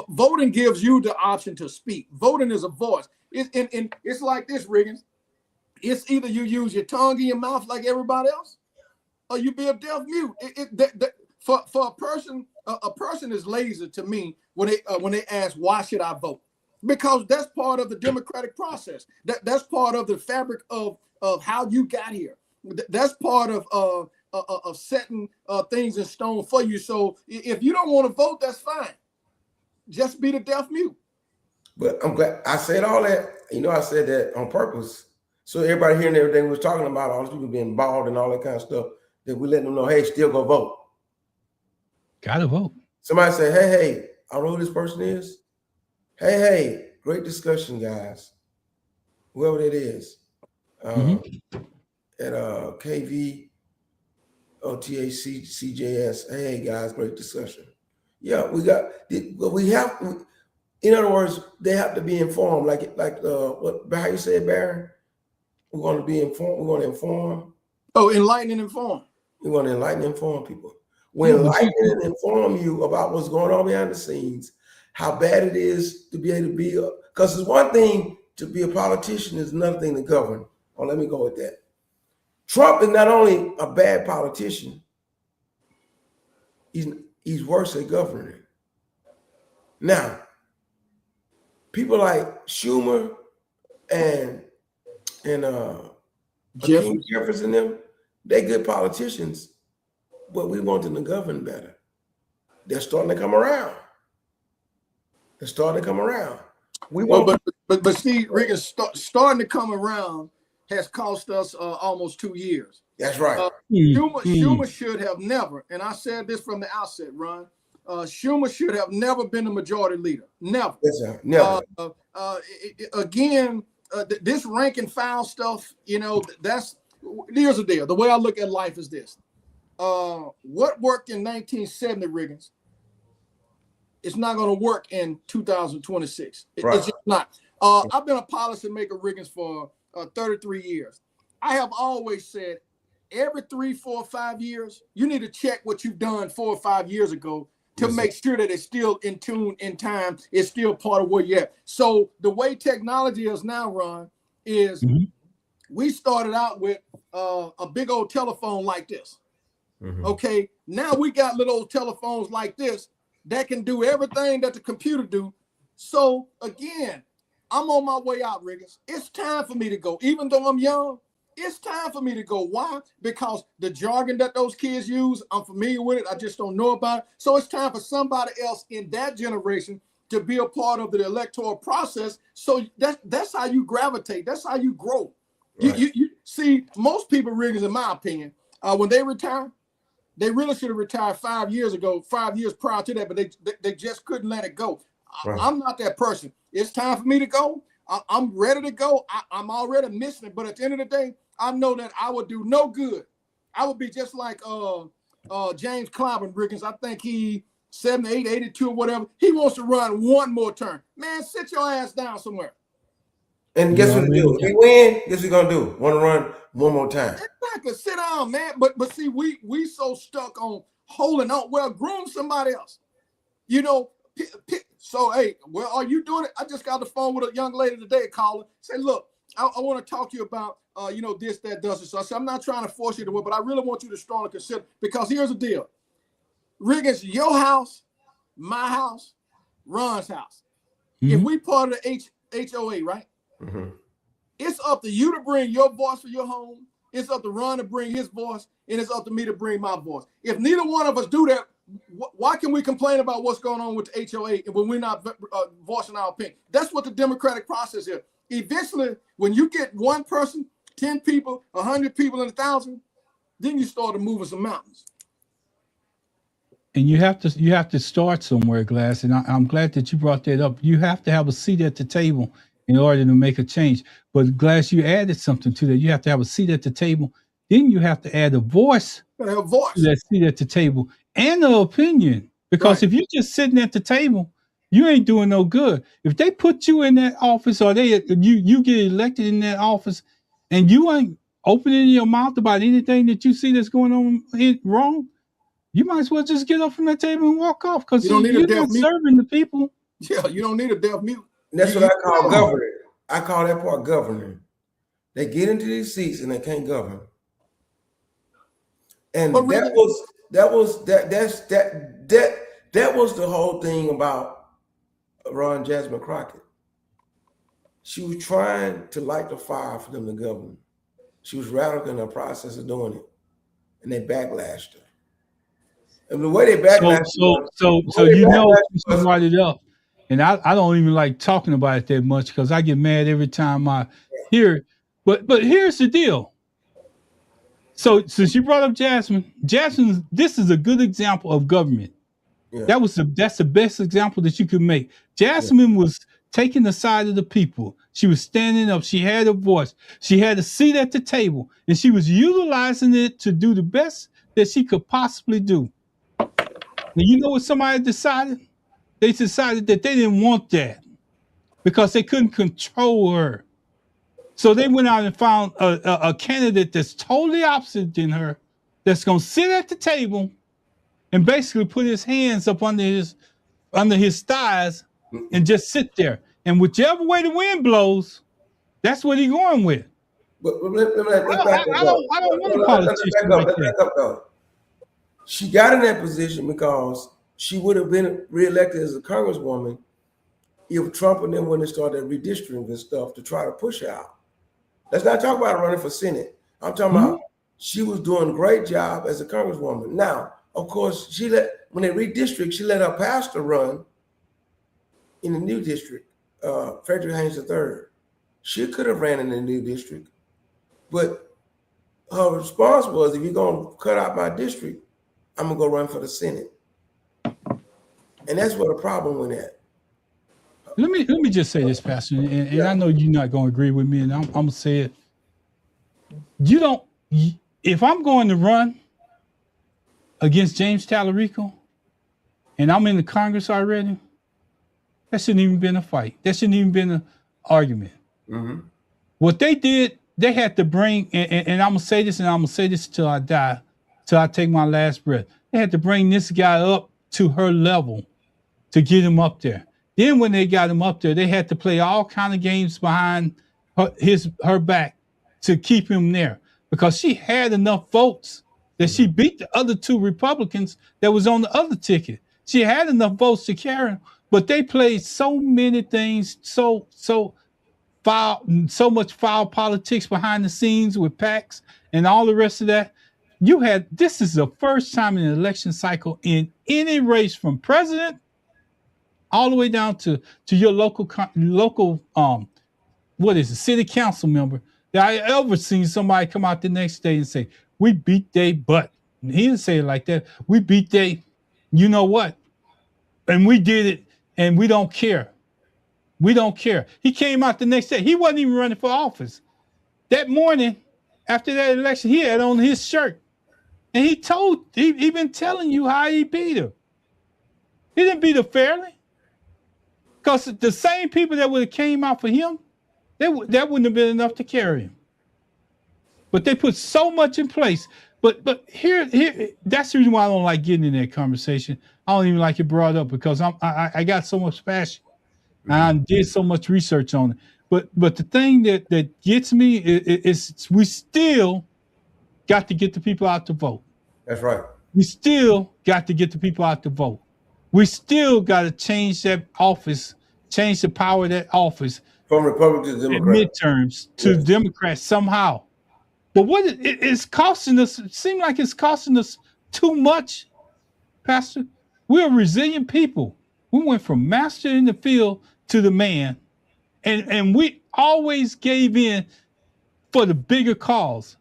Voting gives you the option to speak. Voting is a voice. It's like this, Riggins. It's either you use your tongue in your mouth like everybody else, or you be a deaf mute. For a person is lazy to me when they ask why should I vote, because that's part of the democratic process. That's part of the fabric of how you got here. That's part of setting things in stone for you. So if you don't want to vote, that's fine. Just be the deaf mute. But I'm glad I said all that. I said that on purpose. So everybody hearing everything we was talking about, all these people being bald and all that kind of stuff, that we letting them know, hey, still go vote. Gotta vote. Somebody say, hey, I don't know who this person is. Hey, great discussion, guys. Whoever it is. At KV, OTAC, CJS. Hey, guys, great discussion. Yeah, we have, in other words, they have to be informed, how you said, Baron? We're going to be informed. We're going to inform. Oh, enlighten and inform. We want to enlighten and inform people. We enlighten and inform you about what's going on behind the scenes, how bad it is to be able to be because it's one thing to be a politician, it's another thing to govern. Oh, let me go with that. Trump is not only a bad politician, he's worse at governing. Now, people like Schumer and Jefferson them, they good politicians, but we want them to govern better. They're starting to come around. But Steve Riggins starting to come around has cost us almost 2 years. That's right. Schumer should have never, and I said this from the outset, Ron. Schumer should have never been the majority leader. Never. Yes, sir. Never. This rank and file stuff, here's the deal. The way I look at life is this. What worked in 1970, Riggins, it's not going to work in 2026. Right. It's just not. I've been a policymaker, Riggins, for 33 years. I have always said every 3, 4, 5 years, you need to check what you've done 4 or 5 years ago to make sure that it's still in tune, in time, it's still part of where you're at. So the way technology is now, Ron, is we started out with a big old telephone like this. Okay, now we got little old telephones like this that can do everything that the computer do. So again, I'm on my way out, Riggins. It's time for me to go. Even though I'm young, it's time for me to go. Why? Because the jargon that those kids use, I'm familiar with it. I just don't know about it. So it's time for somebody else in that generation to be a part of the electoral process. So that's how you gravitate. That's how you grow. Right. You see, most people, Riggins, in my opinion, when they retire, they really should have retired 5 years ago, 5 years prior to that, but they just couldn't let it go. Right. I'm not that person. It's time for me to go. I'm ready to go. I'm already missing it. But at the end of the day, I know that I would do no good. I would be just like James Clyburn, Riggins. I think he 78, 82 or whatever. He wants to run one more term. Man, sit your ass down somewhere. And guess what we do? If we win, guess what we're going to do? Want to run one more time. Exactly. Sit down, man. But see, we so stuck on holding on. Well, groom somebody else. So, hey, well, are you doing it? I just got the phone with a young lady today calling. Say, look, I want to talk to you about this, that, does it. So I said, I'm not trying to force you to work, but I really want you to strongly consider, because here's the deal. Riggins, your house, my house, Ron's house. If we part of the HOA, right? It's up to you to bring your voice for your home. It's up to Ron to bring his voice, and it's up to me to bring my voice. If neither one of us do that, why can we complain about what's going on with the HOA when we're not voicing our opinion? That's what the democratic process is. Eventually, when you get one person, 10 people, 100 people, and 1,000, then you start to move some mountains. And you have to start somewhere, Glass. And I'm glad that you brought that up. You have to have a seat at the table in order to make a change. But Glass, you added something to that. You have to have a seat at the table. Then you have to add a voice to that seat at the table and an opinion. Because if you're just sitting at the table, you ain't doing no good. If they put you in that office, or you get elected in that office, and you ain't opening your mouth about anything that you see that's going on wrong, you might as well just get up from that table and walk off, because you're not serving the people. Yeah, you don't need a deaf mute. And that's what I call governing. I call that part governing. They get into these seats and they can't govern. And that was the whole thing about Ron Jasmine Crockett. She was trying to light the fire for them to govern. She was radical in the process of doing it, and they backlashed her. And the way they backlashed so you brought it up, and I don't even like talking about it that much, because I get mad every time I hear it. But here's the deal. So since you brought up Jasmine, this is a good example of government. Yeah. That's the best example that you could make. Jasmine was taking the side of the people. She was standing up. She had a voice. She had a seat at the table, and she was utilizing it to do the best that she could possibly do. Now, you know what somebody decided? They decided that they didn't want that because they couldn't control her. So they went out and found a candidate that's totally opposite than her, that's going to sit at the table and basically put his hands up under his thighs and just sit there. And whichever way the wind blows, that's what he's going with. But I don't want a politician like that. She got in that position because she would have been reelected as a congresswoman if Trump and them wouldn't have started redistricting and stuff to try to push her out. Let's not talk about running for Senate. I'm talking about she was doing a great job as a congresswoman. Now, of course, when they redistrict, she let her pastor run in the new district, Frederick Haynes III. She could have ran in the new district, but her response was, if you're going to cut out my district, I'm going to go run for the Senate. And that's where the problem went at. Let me just say this, Pastor, and I know you're not going to agree with me, and I'm going to say it. If I'm going to run against James Tallarico and I'm in the Congress already, that shouldn't even been a fight. That shouldn't even been an argument. Mm-hmm. What they did, they had to bring, and I'm going to say this, and I'm going to say this till I die, till I take my last breath. They had to bring this guy up to her level to get him up there. Then when they got him up there, they had to play all kind of games behind her back to keep him there, because she had enough votes that she beat the other two Republicans that was on the other ticket. She had enough votes to carry him, but they played so many things, so much foul politics behind the scenes with PACs and all the rest of that. This is the first time in an election cycle in any race, from president all the way down to your local city council member, that I ever seen somebody come out the next day and say, we beat they butt. And he didn't say it like that. We beat they, you know what? And we did it, and we don't care. We don't care. He came out the next day. He wasn't even running for office. That morning, after that election, he had on his shirt. And he been telling you how he beat her. He didn't beat her fairly. Because the same people that would have came out for him, that wouldn't have been enough to carry him. But they put so much in place. But here, that's the reason why I don't like getting in that conversation. I don't even like it brought up, because I got so much passion. And I did so much research on it. But the thing that gets me is we still got to get the people out to vote. That's right. We still got to get the people out to vote. We still got to change that office, change the power of that office From Republican to at Democrat. midterms to Yes. Democrats somehow. But what it's costing us, it seems like it's costing us too much, Pastor. We're resilient people. We went from master in the field to the man, and we always gave in for the bigger cause.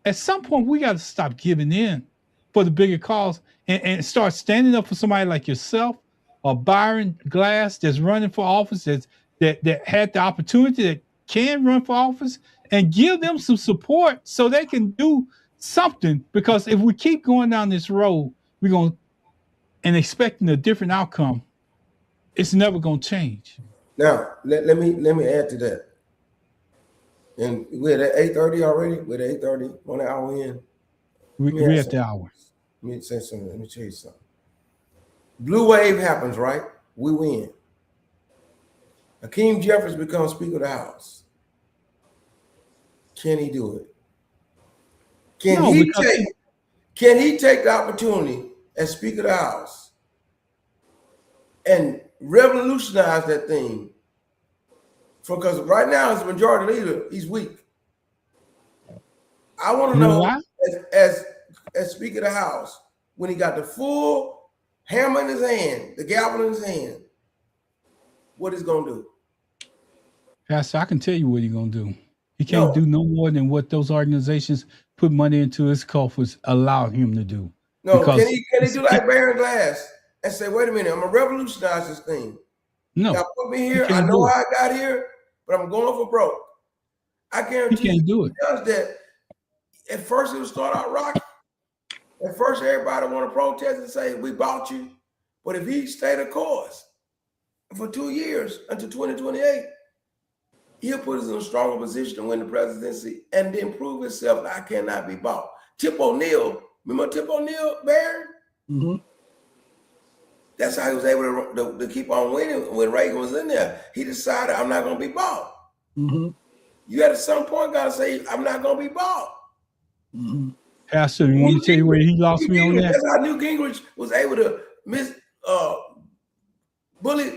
At some point, we got to stop giving in for the bigger cause and start standing up for somebody like yourself or Byron Glass that's running for office, that had the opportunity, that can run for office, and give them some support so they can do something. Because if we keep going down this road, we're going and expecting a different outcome, it's never going to change. Now, let me add to that. And we're at 8:30 already. We're at 8:30, 1 hour in. We're at the hour. Let me say something. Let me tell you something. Blue wave happens, right? We win. Hakeem Jeffries becomes Speaker of the House. Can he do it? Can he take the opportunity as Speaker of the House and revolutionize that thing? Because right now, as majority leader, he's weak. I want to know, as Speaker of the House, when he got the full hammer in his hand, the gavel in his hand, what he's going to do? Pastor, I can tell you what he's going to do. He can't do no more than what those organizations put money into his coffers allow him to do. No, can he do like Baron Glass and say, wait a minute, I'm going to revolutionize this thing. No. Y'all put me here. I know how I got here, but I'm going for broke. I guarantee he can't do it. He does that. At first, it will start out rocky. At first, everybody want to protest and say, we bought you. But if he stayed the course for 2 years until 2028, he'll put us in a stronger position to win the presidency and then prove himself that I cannot be bought. Tip O'Neill, remember Tip O'Neill, Barron? Mm-hmm. That's how he was able to keep on winning when Reagan was in there. He decided, I'm not going to be bought. Mm-hmm. You at some point got to say, I'm not going to be bought. Mm-hmm. Pastor, you want me to tell you where he lost me on that? That's how Newt Gingrich was able to bully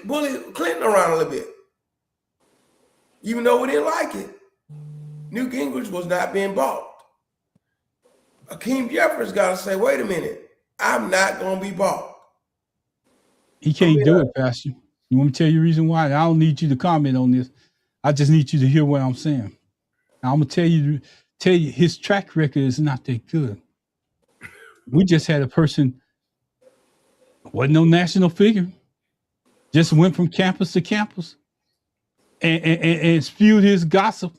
Clinton around a little bit. Even though we didn't like it. Newt Gingrich was not being bought. Hakeem Jeffries got to say, wait a minute, I'm not going to be bought. He can't do it, Pastor. You want me to tell you the reason why? I don't need you to comment on this. I just need you to hear what I'm saying. Now, I'm going to tell you his track record is not that good. We just had a person, wasn't no national figure, just went from campus to campus and spewed his gossip.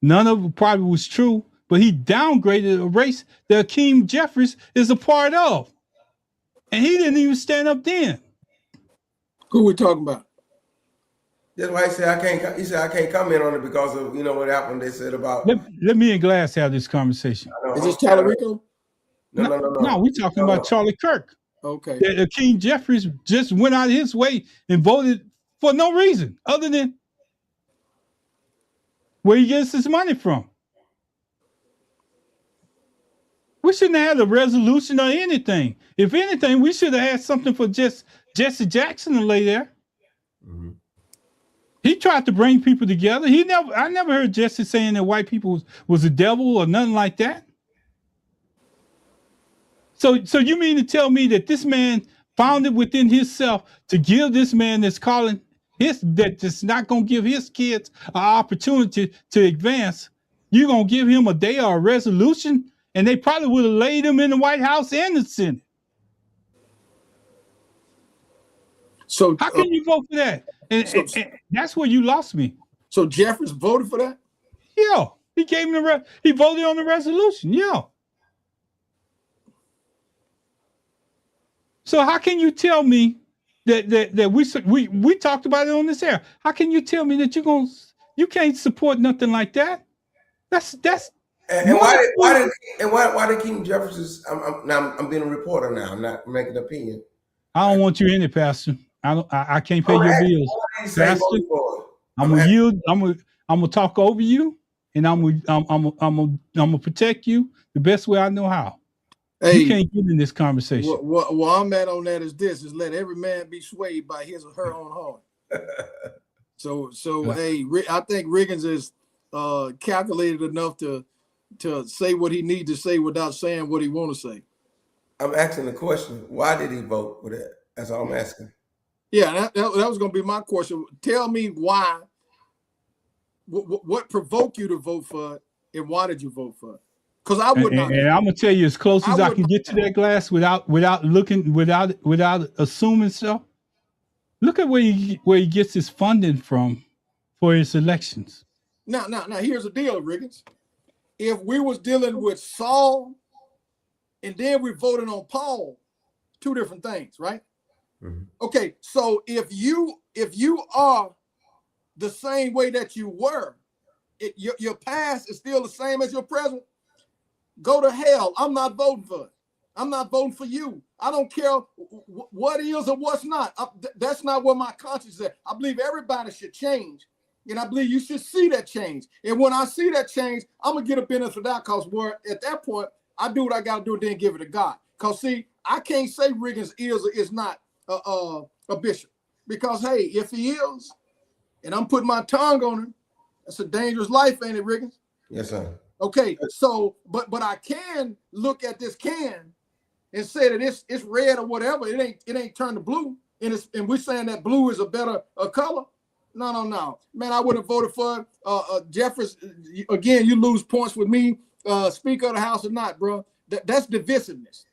None of it probably was true, but he downgraded a race that Hakeem Jeffries is a part of. And he didn't even stand up then. Who we talking about? That's why he said I can't comment on it because of what happened. They said about let me and Glass have this conversation. Is this Tallarico? No. We're talking about Charlie Kirk. Okay. That Hakeem Jeffries just went out of his way and voted for no reason other than where he gets his money from. We shouldn't have had a resolution or anything. If anything, we should have had something for just Jesse Jackson to lay there. Mm-hmm. He tried to bring people together. I never heard Jesse saying that white people was the devil or nothing like that. So you mean to tell me that this man found it within himself to give this man that's that's not going to give his kids an opportunity to advance? You're going to give him a day or a resolution? And they probably would have laid him in the White House and the Senate. So how can you vote for that? And that's where you lost me. So Jeffries voted for that? Yeah, he gave him he voted on the resolution. Yeah. So how can you tell me that we talked about it on this air? How can you tell me that you can't support nothing like that? That's. And why did Hakeem Jeffries? I'm being a reporter now. I'm not making an opinion. I don't want you in it, Pastor. I can't pay your bills, Pastor. I'm gonna yield. I'm gonna talk over you, and I'm gonna protect you the best way I know how. Hey, you can't get in this conversation. What I'm at on that is let every man be swayed by his or her own heart. So hey, I think Riggins is calculated enough to say what he needs to say without saying what he want to say. I'm asking the question, why did he vote for that? That's all I'm asking. Yeah, that was going to be my question. Tell me why. What provoked you to vote for it, and why did you vote for it? Because I would not. And I'm gonna tell you as close as I can get to that glass without assuming stuff. Look at where he gets his funding from for his elections. Now, here's the deal, Riggins. If we was dealing with Saul, and then we voted on Paul, two different things, right? Mm-hmm. Okay, so if you are the same way that you were, your past is still the same as your present, go to hell. I'm not voting for it. I'm not voting for you. I don't care what is or what's not. That's not where my conscience is. I believe everybody should change. And I believe you should see that change. And when I see that change, I'm going to get a benefit of that, because at that point, I do what I got to do and then give it to God. Because, see, I can't say Riggins is or is not a bishop. Because, hey, if he is, and I'm putting my tongue on him, that's a dangerous life, ain't it, Riggins? Yes, sir. Okay, so, but I can look at this can and say that it's red or whatever. It ain't turned to blue. And we're saying that blue is a better color. No. Man, I would have voted for Jeffers. Again, you lose points with me, Speaker of the House or not, bro. That's divisiveness.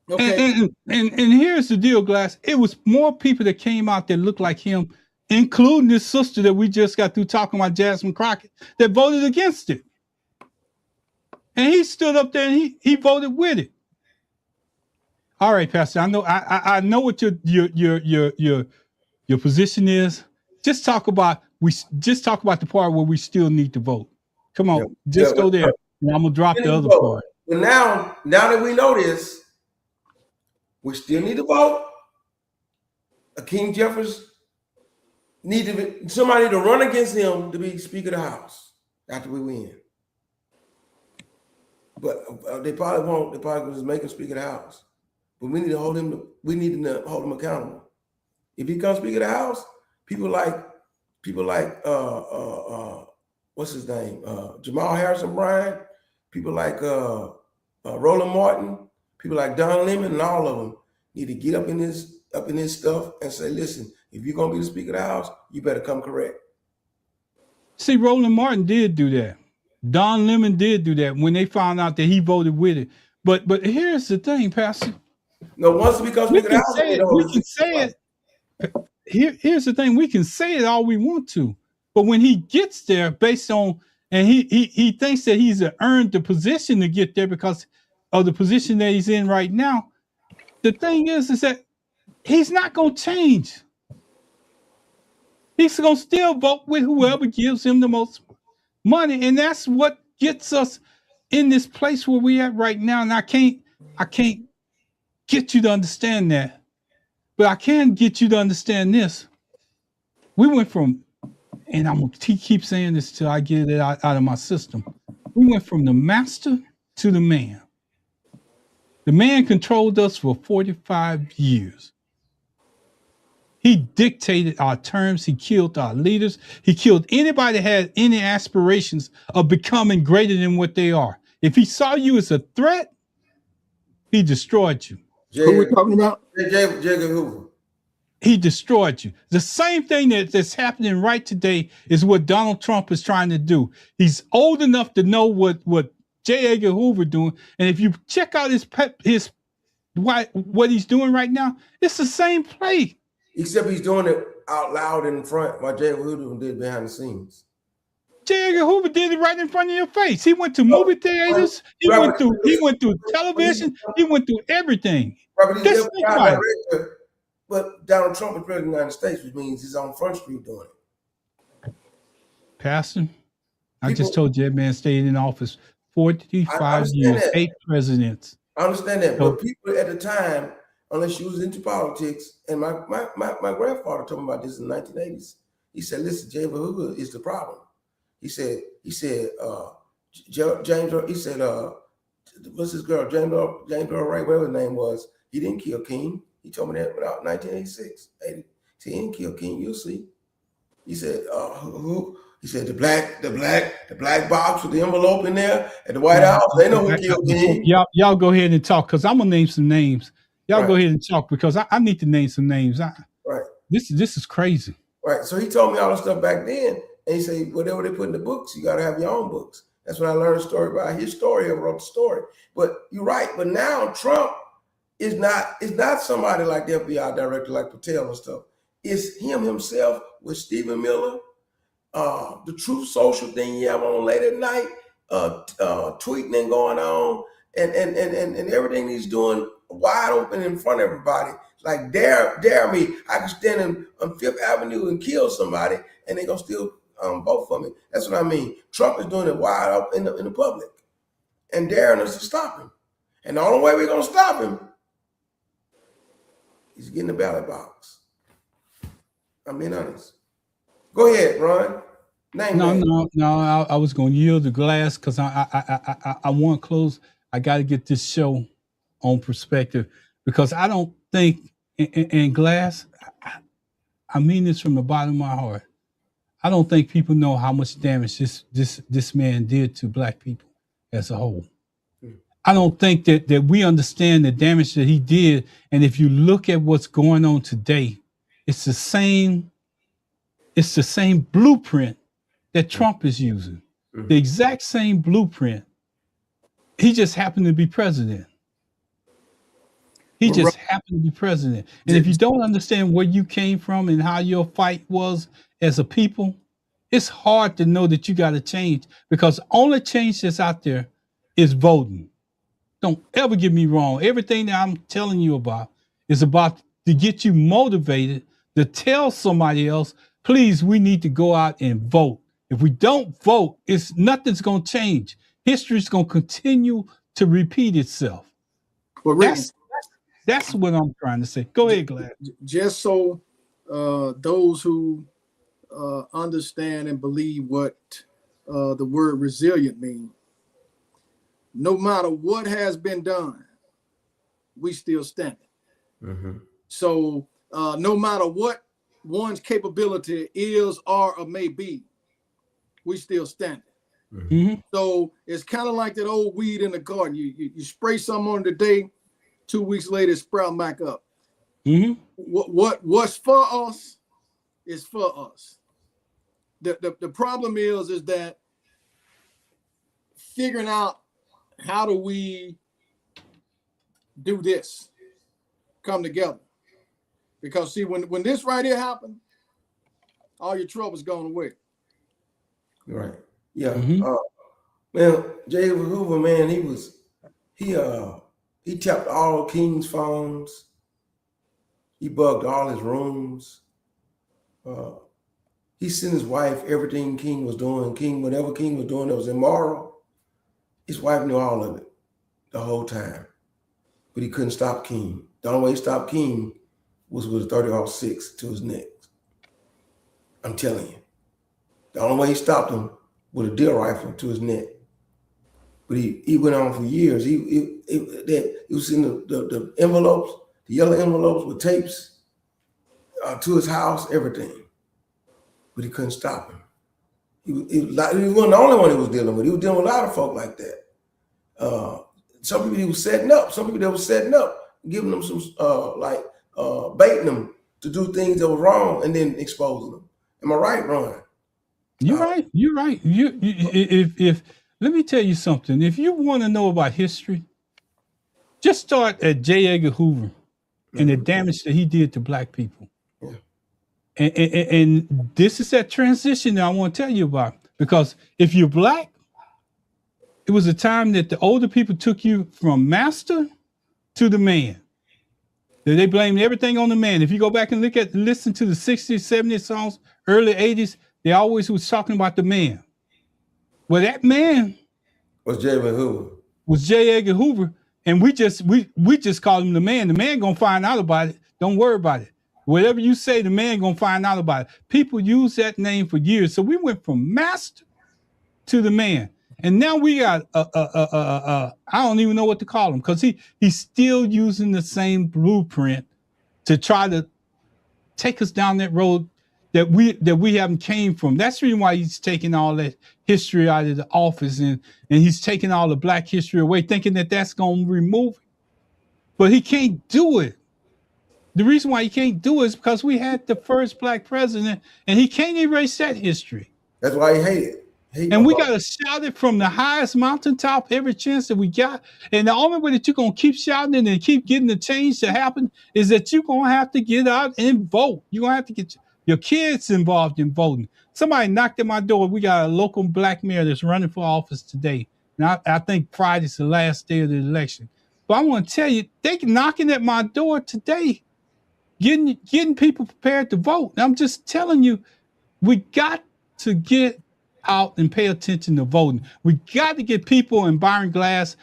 Okay. And here's the deal, Glass. It was more people that came out that looked like him, including this sister that we just got through talking about, Jasmine Crockett, that voted against it. And he stood up there and he voted with it. All right, Pastor. I know what your position is. Just talk about the part where we still need to vote. Come on, go there. And I'm gonna drop the other part. But now that we know this, we still need to vote. King Jeffers somebody to run against him to be Speaker of the House after we win. But they probably won't. They probably just make him Speaker of the House. But we need to hold him. We need to hold him accountable. If he becomes Speaker of the House, people like what's his name, Jamal Harrison Bryan, people like Roland Martin, people like Don Lemon, and all of them need to get up in this stuff and say, listen, if you're gonna be the Speaker of the House, you better come correct. See, Roland Martin did do that. Don Lemon did do that when they found out that he voted with it. But here's the thing, Pastor. No, once it becomes Speaker of the House, we can say it. Here's the thing: we can say it all we want to, but when he gets there, based on and he thinks that he's earned the position to get there because of the position that he's in right now. The thing is that he's not going to change. He's going to still vote with whoever gives him the most money, and that's what gets us in this place where we at right now. And I can't get you to understand that, but I can get you to understand this. We went from, and I'm gonna keep saying this till I get it out of my system. We went from the master to the man. The man controlled us for 45 years. He dictated our terms. He killed our leaders. He killed anybody that had any aspirations of becoming greater than what they are. If he saw you as a threat, he destroyed you. Who are we talking about? J. Hoover. He destroyed you. The same thing that's happening right today is what Donald Trump is trying to do. He's old enough to know what J. Edgar Hoover doing. And if you check out what he's doing right now, it's the same play. Except he's doing it out loud in front, while J. Edgar Hoover did behind the scenes. J. Edgar Hoover did it right in front of your face. He went to movie theaters. He went through television. He went through everything. But Donald Trump is president of the United States, which means he's on Front Street doing it. Pastor, I just told you that man stayed in office 45 years, 8 presidents. I understand that, but people at the time, unless you was into politics, and my grandfather told me about this in the 1980s, He said, listen, J. Edgar Hoover is the problem. He said, James, he said, what's this girl, James Earl Ray, whatever his name was, he didn't kill King. He told me that about 1986. He didn't kill King, you'll see. He said, who? He said, the black box with the envelope in there at the White House, they know who killed King. Y'all go ahead and talk, because I'm going to name some names. Y'all go ahead and talk, because I need to name some names. Right. This is crazy. Right. So he told me all the stuff back then. And he said, whatever they put in the books, you got to have your own books. That's when I learned a story about his story. I wrote the story. But you're right. But now Trump is not somebody like the FBI director, like Patel and stuff. It's him himself with Stephen Miller, the Truth Social thing you have on late at night, tweeting and going on, and everything he's doing wide open in front of everybody. Like dare me, I can stand on Fifth Avenue and kill somebody, and they're gonna still vote for me. That's what I mean. Trump is doing it wide up in the public, and daring us to stop him. And the only way we're gonna stop him is getting the ballot box. I'm being honest. Go ahead, Ron. No. I was gonna yield the glass because I want to close. I got to get this show on perspective, because I don't think, and Glass, I mean this from the bottom of my heart, I don't think people know how much damage this man did to Black people as a whole. I don't think that we understand the damage that he did. And if you look at what's going on today, it's the same blueprint that Trump is using. The exact same blueprint. He just happened to be president. He just happened to be president. And if you don't understand where you came from and how your fight was as a people, it's hard to know that you got to change, because the only change that's out there is voting. Don't ever get me wrong. Everything that I'm telling you about is about to get you motivated to tell somebody else, please, we need to go out and vote. If we don't vote, nothing's going to change. History's going to continue to repeat itself. Well, that's what I'm trying to say. Go ahead, Glad. Just so those who understand and believe what the word resilient means, no matter what has been done, we still standing. So no matter what one's capability is, or may be, we still standing. So it's kind of like that old weed in the garden. You spray something on it today, 2 weeks later, it's sprouting back up. What's for us is for us. The problem is that figuring out how do we do this, come together. Because see, when this right here happened, all your troubles gone away. Right. Yeah. Man, J. Edgar Hoover, man, he tapped all King's phones. He bugged all his rooms. He sent his wife everything King was doing. Whatever King was doing that was immoral, his wife knew all of it the whole time. But he couldn't stop King. The only way he stopped King was with a 30-06 to his neck. I'm telling you. The only way he stopped him with a deer rifle to his neck. But he went on for years. He was in the envelopes, the yellow envelopes with tapes to his house, everything. But he couldn't stop him. He wasn't the only one he was dealing with. He was dealing with a lot of folk like that. Some people he was setting up. Some people that was setting up, giving them some baiting them to do things that were wrong and then exposing them. Am I right, Ron? You're right. You're right. If let me tell you something. If you want to know about history, just start at J. Edgar Hoover and the damage that he did to Black people. Yeah. And this is that transition that I want to tell you about. Because if you're Black, it was a time that the older people took you from master to the man. They blamed everything on the man. If you go back and listen to the 60s, 70s songs, early 80s, they always was talking about the man. Well, that man was J. Edgar Hoover. Was J. Edgar Hoover, and we just call him the man. The man gonna find out about it. Don't worry about it. Whatever you say, the man gonna find out about it. People use that name for years. So we went from master to the man. And now we got I don't even know what to call him, because he's still using the same blueprint to try to take us down that road that we haven't came from. That's the reason why he's taking all that history out of the office, and he's taking all the black history away, thinking that that's going to remove it. But he can't do it. The reason why he can't do it is because we had the first black president, and he can't erase that history. That's why he hated it. And we got to shout it from the highest mountaintop every chance that we got. And the only way that you're going to keep shouting and keep getting the change to happen is that you're going to have to get out and vote. You're going to have to get your kids involved in voting. Somebody knocked at my door. We got a local black mayor that's running for office today. And I think Friday's the last day of the election. But I want to tell you, they knocking at my door today, getting people prepared to vote. And I'm just telling you, we got to get out and pay attention to voting. We got to get people like Byron Glass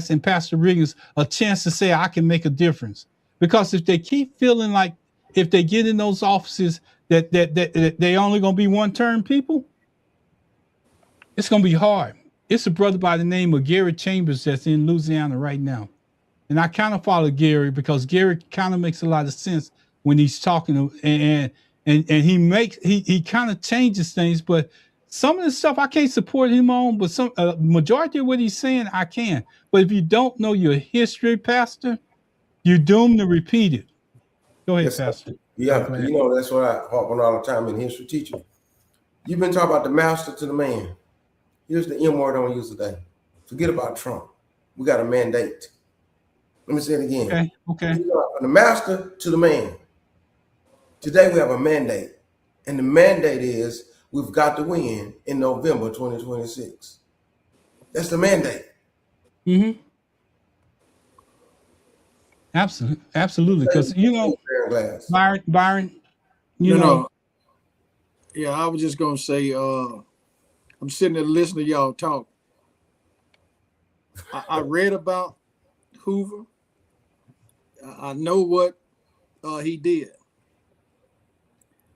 and Pastor Riggins a chance to say, I can make a difference. Because if they keep feeling like if they get in those offices that they only going to be one-term people, it's going to be hard. It's a brother by the name of Gary Chambers that's in Louisiana right now. And I kind of follow Gary because Gary kind of makes a lot of sense when he's talking, and he kind of changes things, but some of the stuff I can't support him on, but some majority of what he's saying I can. But if you don't know your history, Pastor, you're doomed to repeat it. Go ahead, yes, Pastor. Yeah, that's what I harp on all the time in history teaching. You've been talking about the master to the man. Here's the M word I want to use today. Forget about Trump. We got a mandate. Let me say it again. Okay. From the master to the man. Today we have a mandate, and the mandate is we've got to win in November 2026. That's the mandate. Mm-hmm. Absolutely. Because Byron, you know. Yeah, I was just gonna say, I'm sitting there listening to y'all talk. I read about Hoover. I know what he did.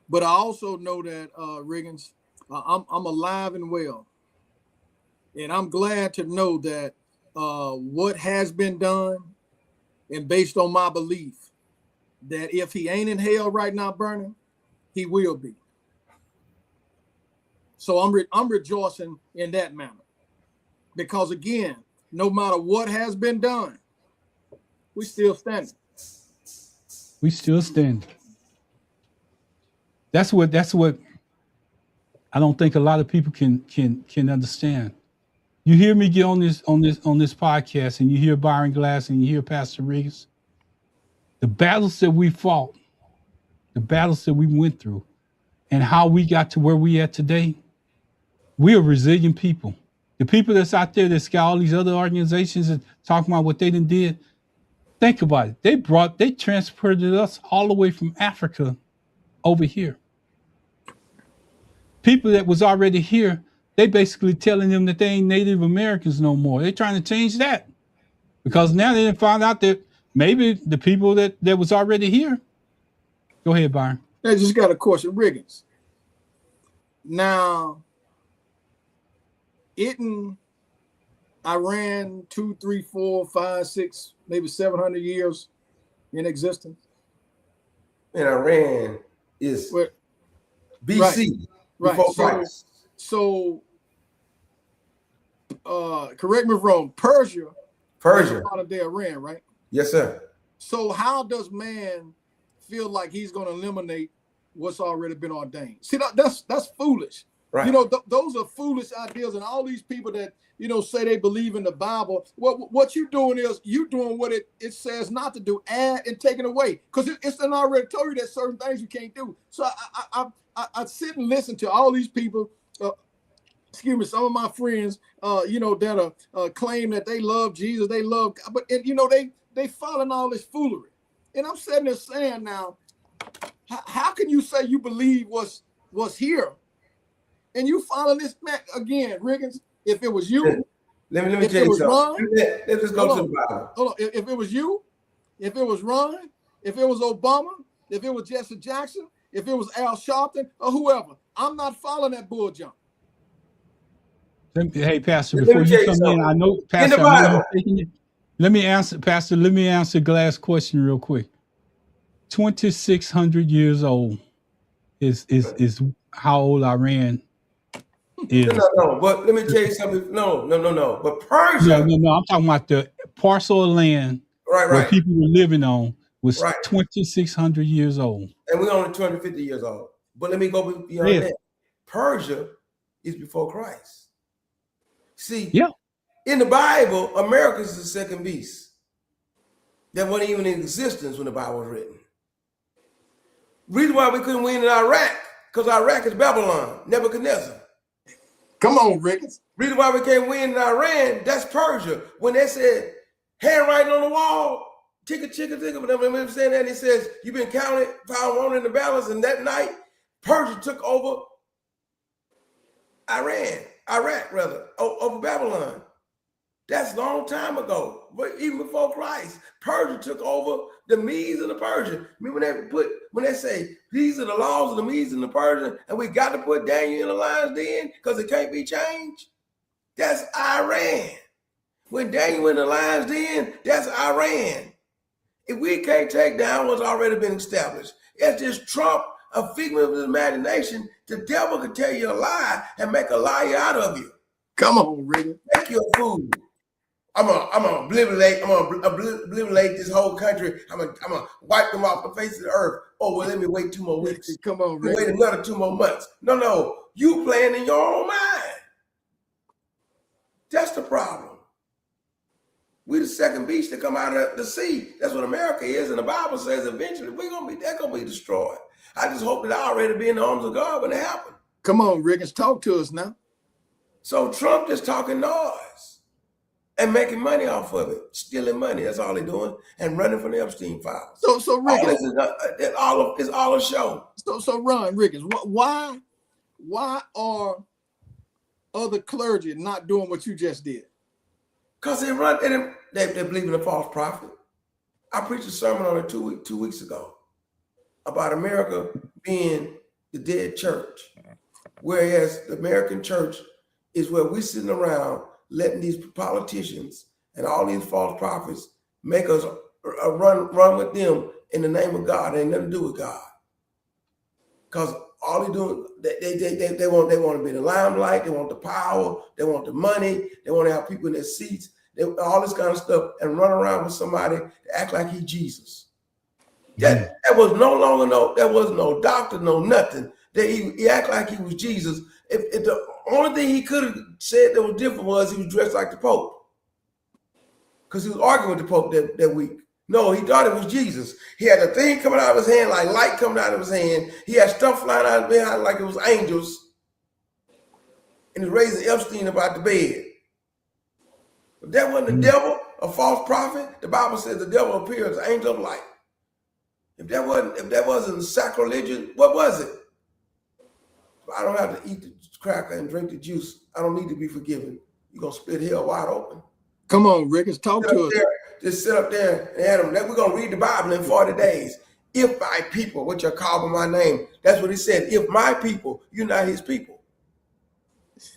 But I also know that, Riggins, I'm alive and well. And I'm glad to know that what has been done, and based on my belief, that if he ain't in hell right now burning, he will be. So I'm rejoicing in that manner. Because again, no matter what has been done, we still standing. We still stand. That's what I don't think a lot of people can understand. You hear me get on this podcast, and you hear Byron Glass and you hear Pastor Riggins. The battles that we fought, the battles that we went through, and how we got to where we at today, we are resilient people. The people that's out there that's got all these other organizations and talking about what they done did, think about it. They transported us all the way from Africa over here. People that was already here, they basically telling them that they ain't Native Americans no more. They're trying to change that because now they didn't find out that maybe the people that was already here. Go ahead, Byron. I just got a question, Riggins. Now, isn't Iran 2, 3, 4, 5, 6, maybe 700 years in existence? And Iran is BC. Right. So, correct me if I'm wrong. Persia. Part of their Iran, right? Yes, sir. So how does man feel like he's going to eliminate what's already been ordained? See, that's foolish. Right. You know, those are foolish ideas, and all these people that say they believe in the Bible. What you're doing is you're doing what it says not to do, add and taking away, because it's already told you that certain things you can't do. So I sit and listen to all these people. Some of my friends, that claim that they love Jesus, they love God, but they following all this foolery. And I'm sitting there saying, now, how can you say you believe what's here, and you follow this man again, Riggins? If it was you, let me tell you something. Let's just go to the Bible. Hold on. If it was you, if it was Ron, if it was Obama, if it was Jesse Jackson, if it was Al Sharpton, or whoever. I'm not following that bull jump. Hey, Pastor, Let before me you tell you come in, something. I know, In the Pastor, I know you're Bible, taking it. Let me answer, Pastor. Let me answer Glass' question real quick. 2,600 years old is how old Iran is. no. But let me tell you something. No. But No, Persia, no, no. I'm talking about the parcel of land where right, people were living on was right. 2,600 years old. And we're only 250 years old. But let me go beyond Yeah. that. Persia is before Christ. See, Yeah. in the Bible, America is the second beast. That wasn't even in existence when the Bible was written. Reason why we couldn't win in Iraq, because Iraq is Babylon, Nebuchadnezzar. Come on, Ricketts. Reason why we can't win in Iran, that's Persia. When they said, handwriting on the wall, ticka, whatever I'm saying that, it says, you've been counted, found wrong in the balance, and that night, Persia took over Iraq, over Babylon. That's a long time ago, but even before Christ, Persia took over the Medes and the Persians. Remember when they say these are the laws of the Medes and the Persians, and we got to put Daniel in the lion's den because it can't be changed. That's Iran. When Daniel went in the lion's den, that's Iran. If we can't take down what's already been established, it's just Trump, a figment of his imagination. The devil can tell you a lie and make a liar out of you. Come on, Ricketts. Make you a fool. I'm gonna obliterate this whole country. I'm gonna wipe them off the face of the earth. Oh, well, let me wait 2 more weeks. Come on, Rick. Wait another 2 more months. No, you playing in your own mind. That's the problem. We the second beast to come out of the sea. That's what America is, and the Bible says eventually they're gonna be destroyed. I just hope that I already be in the arms of God when it happens. Come on, Ricketts, talk to us now. So Trump just talking noise and making money off of it, stealing money. That's all they're doing, and running from the Epstein files. So Ricketts, it's all a show. So Ron, Ricketts, why are other clergy not doing what you just did? Because they believe in a false prophet. I preached a sermon on it 2 weeks ago about America being the dead church, whereas the American church is where we sitting around letting these politicians and all these false prophets make us run with them in the name of God. It ain't nothing to do with God. Because all they doing, they want to be in the limelight, they want the power, they want the money, they want to have people in their seats, all this kind of stuff, and run around with somebody to act like he's Jesus. That was there was no doctor, no nothing. That he act like he was Jesus. If the only thing he could have said that was different was he was dressed like the Pope. Because he was arguing with the Pope that week. No, he thought it was Jesus. He had a thing coming out of his hand, like light coming out of his hand. He had stuff flying out of his hand like it was angels. And he was raising Epstein about the bed. But that wasn't the devil, a false prophet. The Bible says the devil appears as an angel of light. If that wasn't sacrilegious, what was it? I don't have to eat the cracker and drink the juice. I don't need to be forgiven. You're gonna split hell wide open. Come on, Ricketts, talk to us. Just sit up there and Adam. We're gonna read the Bible in 40 days. If my people, which are called by my name, that's what he said. If my people, you're not his people.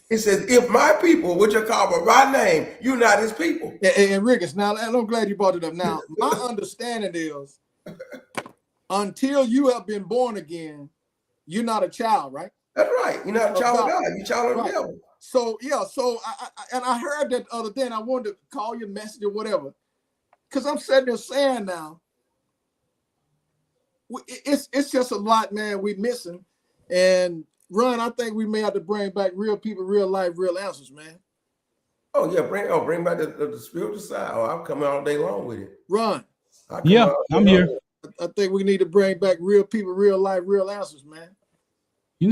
He says, if my people, which are called by my name, you're not his people. And Ricketts, now I'm glad you brought it up. Now, my understanding is until you have been born again, you're not a child, right? That's right. You're not a child of God. You're a child of the devil. So yeah, I heard that the other day, and I wanted to call you, message or whatever, because I'm sitting there saying now, it's just a lot, man. We missing, and Ron, I think we may have to bring back real people, real life, real answers, man. Oh yeah, bring back the spiritual side. Oh, I'm coming all day long with it. Ron. Yeah, I'm here. I think we need to bring back real people, real life, real answers, man. I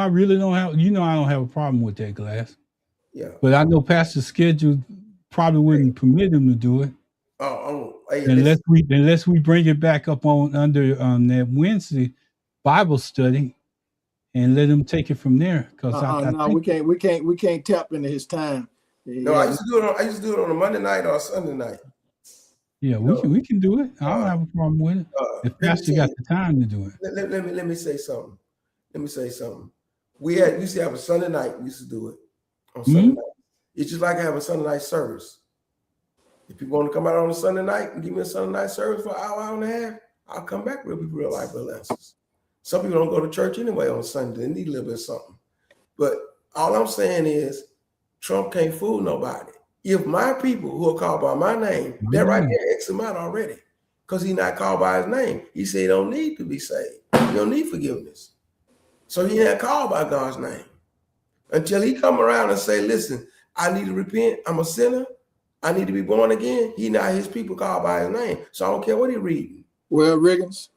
really don't have, I don't have a problem with that, Glass. Yeah. But I know Pastor's schedule probably wouldn't permit him to do it. Unless we bring it back up on that Wednesday Bible study and let him take it from there. Because we can't tap into his time. No, I used to do it on a Monday night or a Sunday night. Yeah, we can do it. I don't have a problem with it. If Pastor got the time to do it. Let me say something. We used to have a Sunday night. We used to do it on Sunday night. It's just like having a Sunday night service. If people want to come out on a Sunday night and give me a Sunday night service for an hour and a half, I'll come back with real life answers. Some people don't go to church anyway on Sunday. They need a little bit of something. But all I'm saying is Trump can't fool nobody. If my people who are called by my name, they're right there, X him out already. Because he's not called by his name. He said he don't need to be saved. He don't need forgiveness. So he ain't called by God's name. Until he come around and say, listen, I need to repent. I'm a sinner. I need to be born again. He not his people called by his name. So I don't care what he reading. Well, Riggins,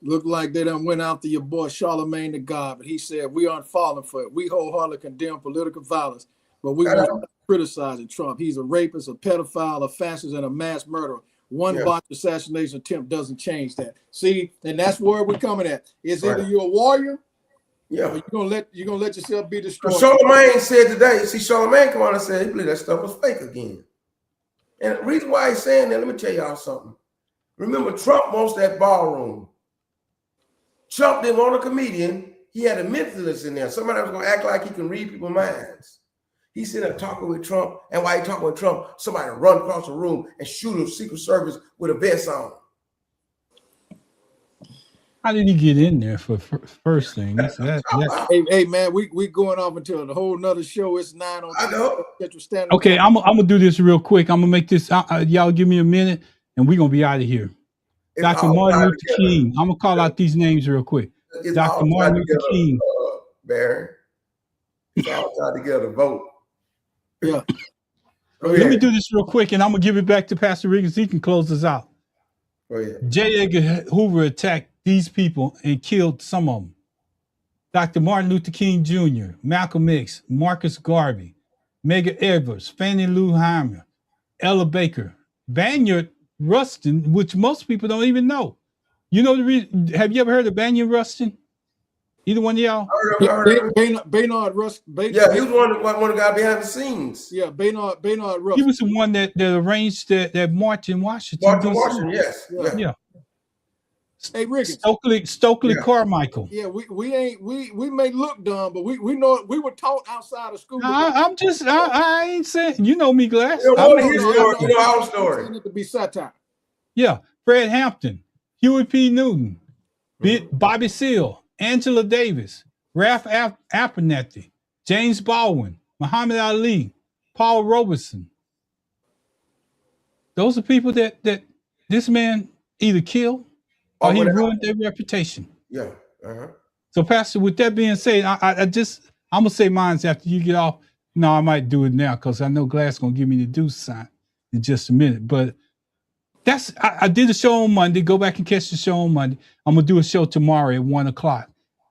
look like they done went after your boy Charlemagne the God, but he said we aren't falling for it. We wholeheartedly condemn political violence, but we want to criticizing Trump. He's a rapist, a pedophile, a fascist, and a mass murderer. One botched assassination attempt doesn't change that. See, and that's where we're coming at. Is either you're a warrior, or you're gonna let yourself be destroyed. Charlemagne said today. See, Charlemagne come on and said he believed that stuff was fake again. And the reason why he's saying that, let me tell y'all something. Remember, Trump wants that ballroom. Trump didn't want a comedian. He had a mentalist in there. Somebody was going to act like he can read people's minds. He's sitting there talking with Trump, and while he's talking with Trump, somebody run across the room and shoot a Secret Service with a vest on. How did he get in there for first thing? Hey, man, we going off until a whole nother show. It's 9 on Central Standard. Okay, I'm gonna do this real quick. I'm gonna make this. Y'all give me a minute, and we're gonna be out of here. Dr. Martin Luther King. I'm gonna call out these names real quick. Dr. Martin Luther King. Barry. It's all tied together to vote. Yeah. Let me do this real quick, and I'm gonna give it back to Pastor Riggins. He can close us out. J. Edgar Hoover attacked these people and killed some of them. Dr. Martin Luther King Jr., Malcolm X, Marcus Garvey, Medgar Evers, Fannie Lou Hamer, Ella Baker, Bayard Rustin, which most people don't even know. You know the reason? Have you ever heard of Bayard Rustin? Either one of y'all? Bayard Rustin. Yeah, he was one of the guys behind the scenes. Yeah, Bayard Rustin. He was the one that arranged that march in Washington. Washington, yes. Yeah. Hey, Riggins. Stokely Carmichael. Yeah, we may look dumb, but we know we were taught outside of school. I ain't saying, you know me, Glass. You know our story. It to be satire. Yeah, Fred Hampton, Huey P. Newton, Bobby Seale, Angela Davis, Ralph Abernathy, James Baldwin, Muhammad Ali, Paul Robeson. Those are people that this man either killed or he ruined their reputation. Yeah. So, Pastor, with that being said, I'm gonna say mine after you get off. No, I might do it now because I know Glass gonna give me the deuce sign in just a minute. But I did a show on Monday. Go back and catch the show on Monday. I'm gonna do a show tomorrow at 1:00.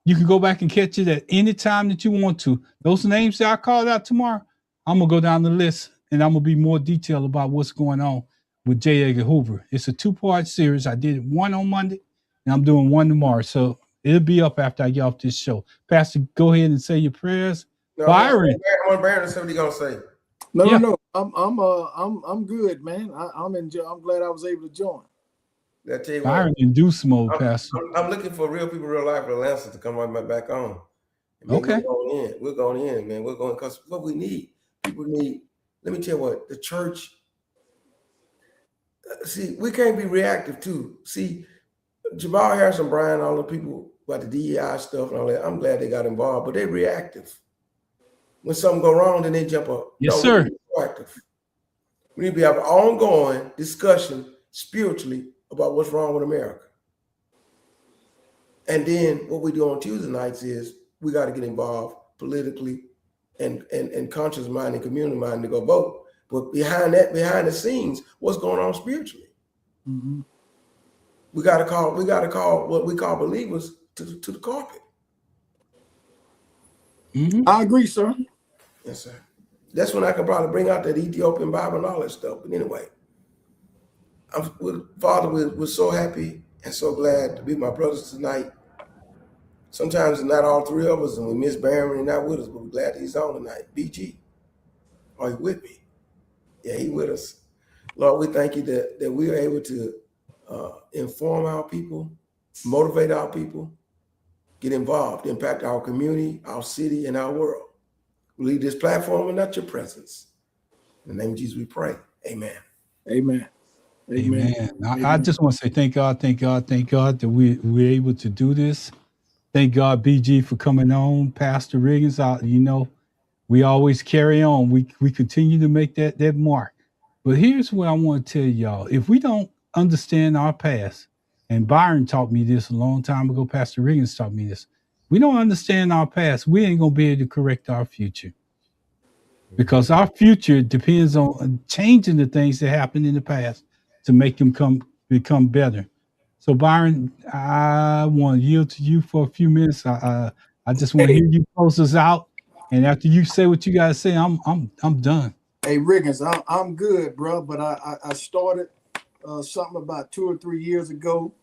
You can go back and catch it at any time that you want to. Those names that I called out tomorrow, I'm gonna go down the list and I'm gonna be more detailed about what's going on with J. Edgar Hoover. It's a 2-part series. I did one on Monday and I'm doing one tomorrow. So it'll be up after I get off this show. Pastor, go ahead and say your prayers. No, Byron. I want Byron to say what he's gonna say. No. I'm good, man. I'm glad I was able to join. I tell you Byron induced mode, Pastor. I'm looking for real people, real life, real answers to come right back on. Okay. We're going in, man. We're going because what we need, people need. Let me tell you what the church. See, we can't be reactive too. See, Jamal Harris and Brian, all the people about the DEI stuff and all that. I'm glad they got involved, but they're reactive. When something go wrong, then they jump up. Yes, sir. Proactive. We need to have an ongoing discussion spiritually about what's wrong with America. And then what we do on Tuesday nights is we got to get involved politically and conscious mind and community mind to go vote. But behind the scenes, what's going on spiritually? Mm-hmm. We got to call what we call believers to the carpet. Mm-hmm. I agree, sir. Yes, sir. That's when I can probably bring out that Ethiopian Bible and all that stuff. But anyway, Father, we're so happy and so glad to be my brothers tonight. Sometimes it's not all three of us, and we miss Barron and not with us, but we're glad he's on tonight. BG, are you with me? Yeah, he with us. Lord, we thank you that we are able to inform our people, motivate our people, get involved, impact our community, our city, and our world. We leave this platform and not your presence. In the name of Jesus, we pray. Amen. Amen. Amen. Amen. Amen. I just want to say thank God that we're able to do this. Thank God, BG, for coming on. Pastor Riggins, we always carry on. We continue to make that mark. But here's what I want to tell y'all. If we don't understand our past, and Byron taught me this a long time ago, Pastor Riggins taught me this. We don't understand our past, we ain't going to be able to correct our future. Because our future depends on changing the things that happened in the past to make them become better. So Byron, I want to yield to you for a few minutes. I just want to hear you close us out, and after you say what you got to say, I'm done. Hey, Riggins, I'm good, bro. But I started something about 2 or 3 years ago.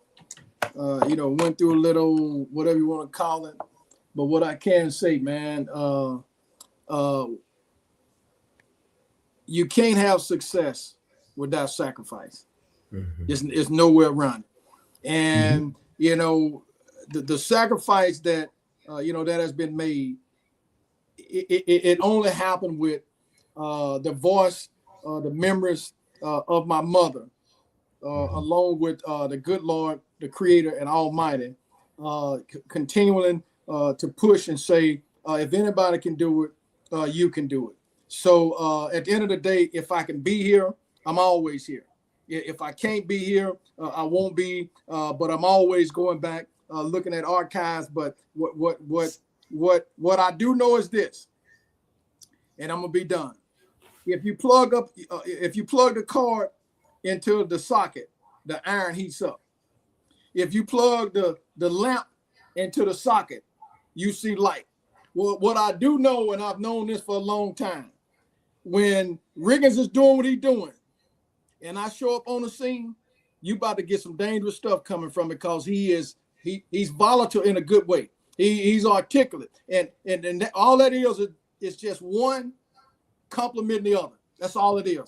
Went through a little whatever you want to call it. But what I can say, man, you can't have success without sacrifice. Mm-hmm. It's nowhere around it. And the sacrifice that that has been made, it only happened with the voice, the memories of my mother, along with the good Lord, the Creator and Almighty, continuing to push and say, if anybody can do it, you can do it. So at the end of the day, if I can be here, I'm always here. If I can't be here, I won't be. But I'm always going back, looking at archives. But what I do know is this, and I'm gonna be done. If you plug the cord into the socket, the iron heats up. If you plug the lamp into the socket, you see light. Well, what I do know, and I've known this for a long time, when Riggins is doing what he's doing, and I show up on the scene, you about to get some dangerous stuff coming from it, because he's volatile in a good way. He's articulate, and all that is just one complementing the other. That's all it is.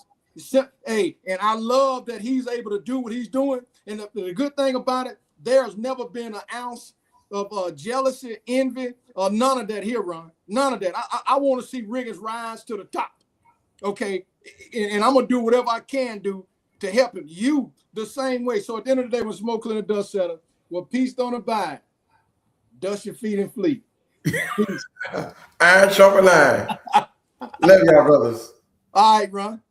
And I love that he's able to do what he's doing. And the good thing about it, there's never been an ounce of jealousy, envy, or none of that here, Ron. None of that. I want to see Riggins rise to the top. Okay, and I'm gonna do whatever I can do to help him. You the same way. So at the end of the day, when smoke clear the dust setter, well, peace don't abide. Dust your feet and flee. Iron sharpen iron. Love y'all, brothers. All right, Ron.